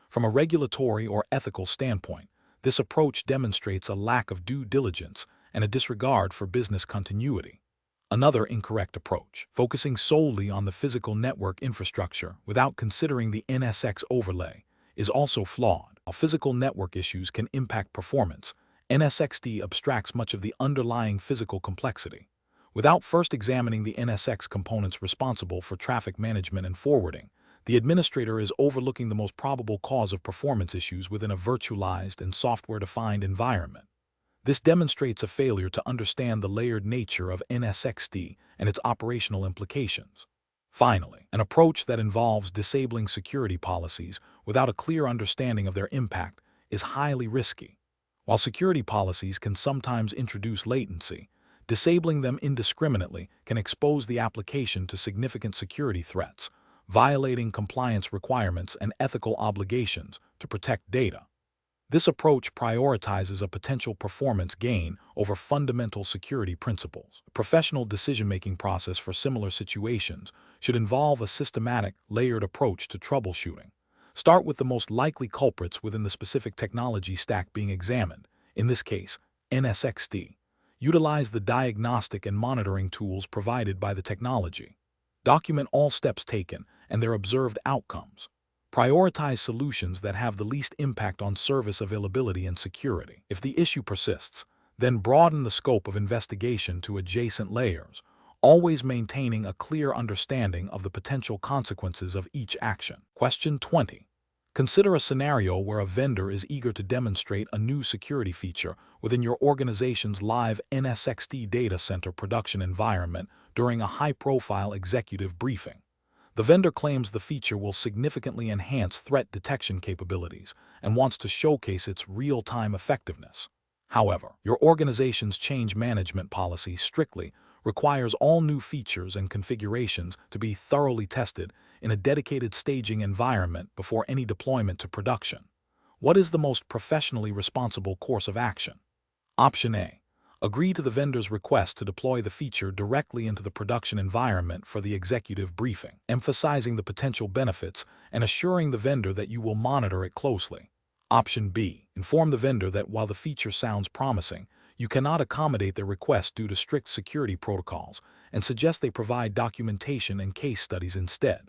From a regulatory or ethical standpoint, this approach demonstrates a lack of due diligence and a disregard for business continuity. Another incorrect approach, focusing solely on the physical network infrastructure without considering the NSX overlay, is also flawed. While physical network issues can impact performance, NSXT abstracts much of the underlying physical complexity. Without first examining the NSX components responsible for traffic management and forwarding, the administrator is overlooking the most probable cause of performance issues within a virtualized and software-defined environment. This demonstrates a failure to understand the layered nature of NSXT and its operational implications. Finally, an approach that involves disabling security policies without a clear understanding of their impact is highly risky. While security policies can sometimes introduce latency, disabling them indiscriminately can expose the application to significant security threats, violating compliance requirements and ethical obligations to protect data. This approach prioritizes a potential performance gain over fundamental security principles. A professional decision-making process for similar situations should involve a systematic, layered approach to troubleshooting. Start with the most likely culprits within the specific technology stack being examined, in this case, NSX. Utilize the diagnostic and monitoring tools provided by the technology. Document all steps taken and their observed outcomes. Prioritize solutions that have the least impact on service availability and security. If the issue persists, then broaden the scope of investigation to adjacent layers, always maintaining a clear understanding of the potential consequences of each action. Question 20. Consider a scenario where a vendor is eager to demonstrate a new security feature within your organization's live NSX data center production environment during a high-profile executive briefing. The vendor claims the feature will significantly enhance threat detection capabilities and wants to showcase its real-time effectiveness. However, your organization's change management policy strictly requires all new features and configurations to be thoroughly tested in a dedicated staging environment before any deployment to production. What is the most professionally responsible course of action? Option A. Agree to the vendor's request to deploy the feature directly into the production environment for the executive briefing, emphasizing the potential benefits and assuring the vendor that you will monitor it closely. Option B. Inform the vendor that while the feature sounds promising, you cannot accommodate their request due to strict security protocols and suggest they provide documentation and case studies instead.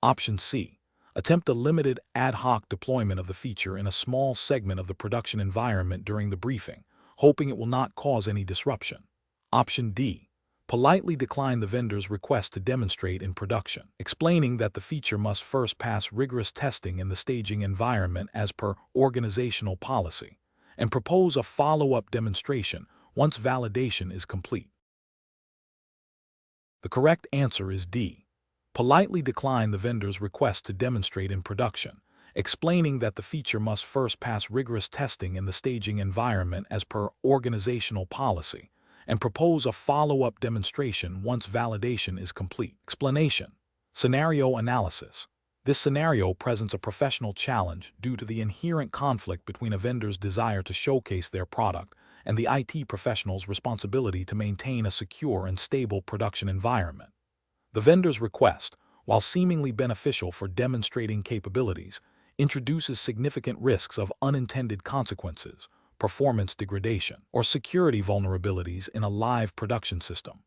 Option C. Attempt a limited ad hoc deployment of the feature in a small segment of the production environment during the briefing, hoping it will not cause any disruption. Option D. Politely decline the vendor's request to demonstrate in production, explaining that the feature must first pass rigorous testing in the staging environment as per organizational policy, and propose a follow-up demonstration once validation is complete. The correct answer is D. Politely decline the vendor's request to demonstrate in production, explaining that the feature must first pass rigorous testing in the staging environment as per organizational policy, and propose a follow-up demonstration once validation is complete. Explanation. Scenario analysis. This scenario presents a professional challenge due to the inherent conflict between a vendor's desire to showcase their product and the IT professional's responsibility to maintain a secure and stable production environment. The vendor's request, while seemingly beneficial for demonstrating capabilities, introduces significant risks of unintended consequences, performance degradation, or security vulnerabilities in a live production system.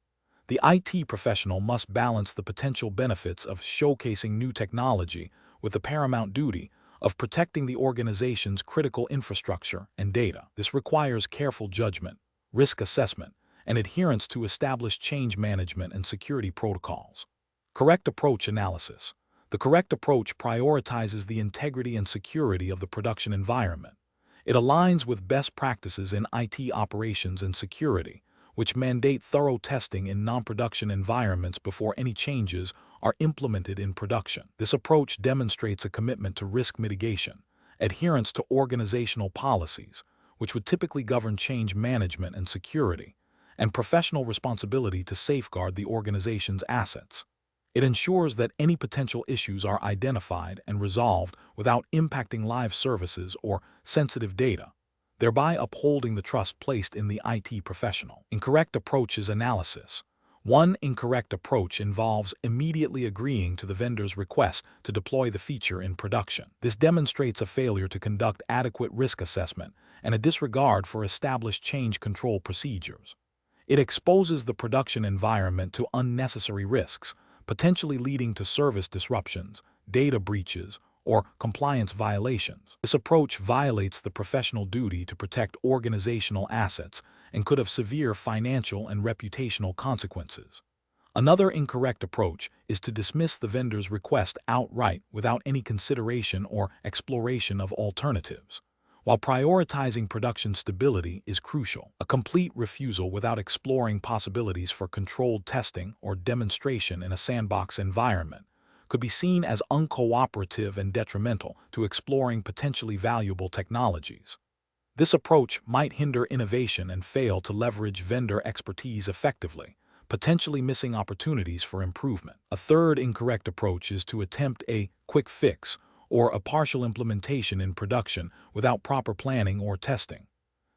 The IT professional must balance the potential benefits of showcasing new technology with the paramount duty of protecting the organization's critical infrastructure and data. This requires careful judgment, risk assessment, and adherence to established change management and security protocols. Correct approach analysis. The correct approach prioritizes the integrity and security of the production environment. It aligns with best practices in IT operations and security, which mandate thorough testing in non-production environments before any changes are implemented in production. This approach demonstrates a commitment to risk mitigation, adherence to organizational policies, which would typically govern change management and security, and professional responsibility to safeguard the organization's assets. It ensures that any potential issues are identified and resolved without impacting live services or sensitive data, thereby upholding the trust placed in the IT professional. Incorrect approaches analysis. One incorrect approach involves immediately agreeing to the vendor's request to deploy the feature in production. This demonstrates a failure to conduct adequate risk assessment and a disregard for established change control procedures. It exposes the production environment to unnecessary risks, potentially leading to service disruptions, data breaches, or compliance violations. This approach violates the professional duty to protect organizational assets and could have severe financial and reputational consequences. Another incorrect approach is to dismiss the vendor's request outright without any consideration or exploration of alternatives. While prioritizing production stability is crucial, a complete refusal without exploring possibilities for controlled testing or demonstration in a sandbox environment could be seen as uncooperative and detrimental to exploring potentially valuable technologies. This approach might hinder innovation and fail to leverage vendor expertise effectively, potentially missing opportunities for improvement. A third incorrect approach is to attempt a quick fix or a partial implementation in production without proper planning or testing.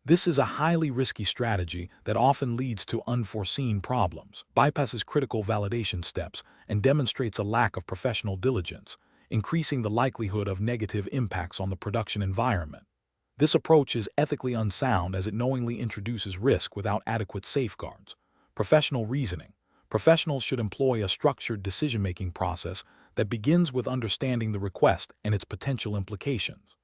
This is a highly risky strategy that often leads to unforeseen problems, bypasses critical validation steps, and demonstrates a lack of professional diligence, increasing the likelihood of negative impacts on the production environment. This approach is ethically unsound as it knowingly introduces risk without adequate safeguards. Professional reasoning. Professionals should employ a structured decision-making process that begins with understanding the request and its potential implications.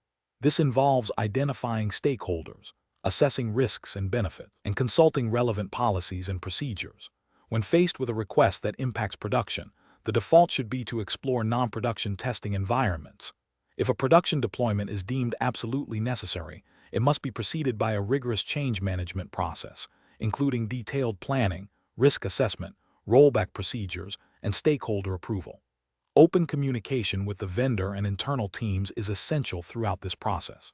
This involves identifying stakeholders, assessing risks and benefits, and consulting relevant policies and procedures. When faced with a request that impacts production, the default should be to explore non-production testing environments. If a production deployment is deemed absolutely necessary, it must be preceded by a rigorous change management process, including detailed planning, risk assessment, rollback procedures, and stakeholder approval. Open communication with the vendor and internal teams is essential throughout this process.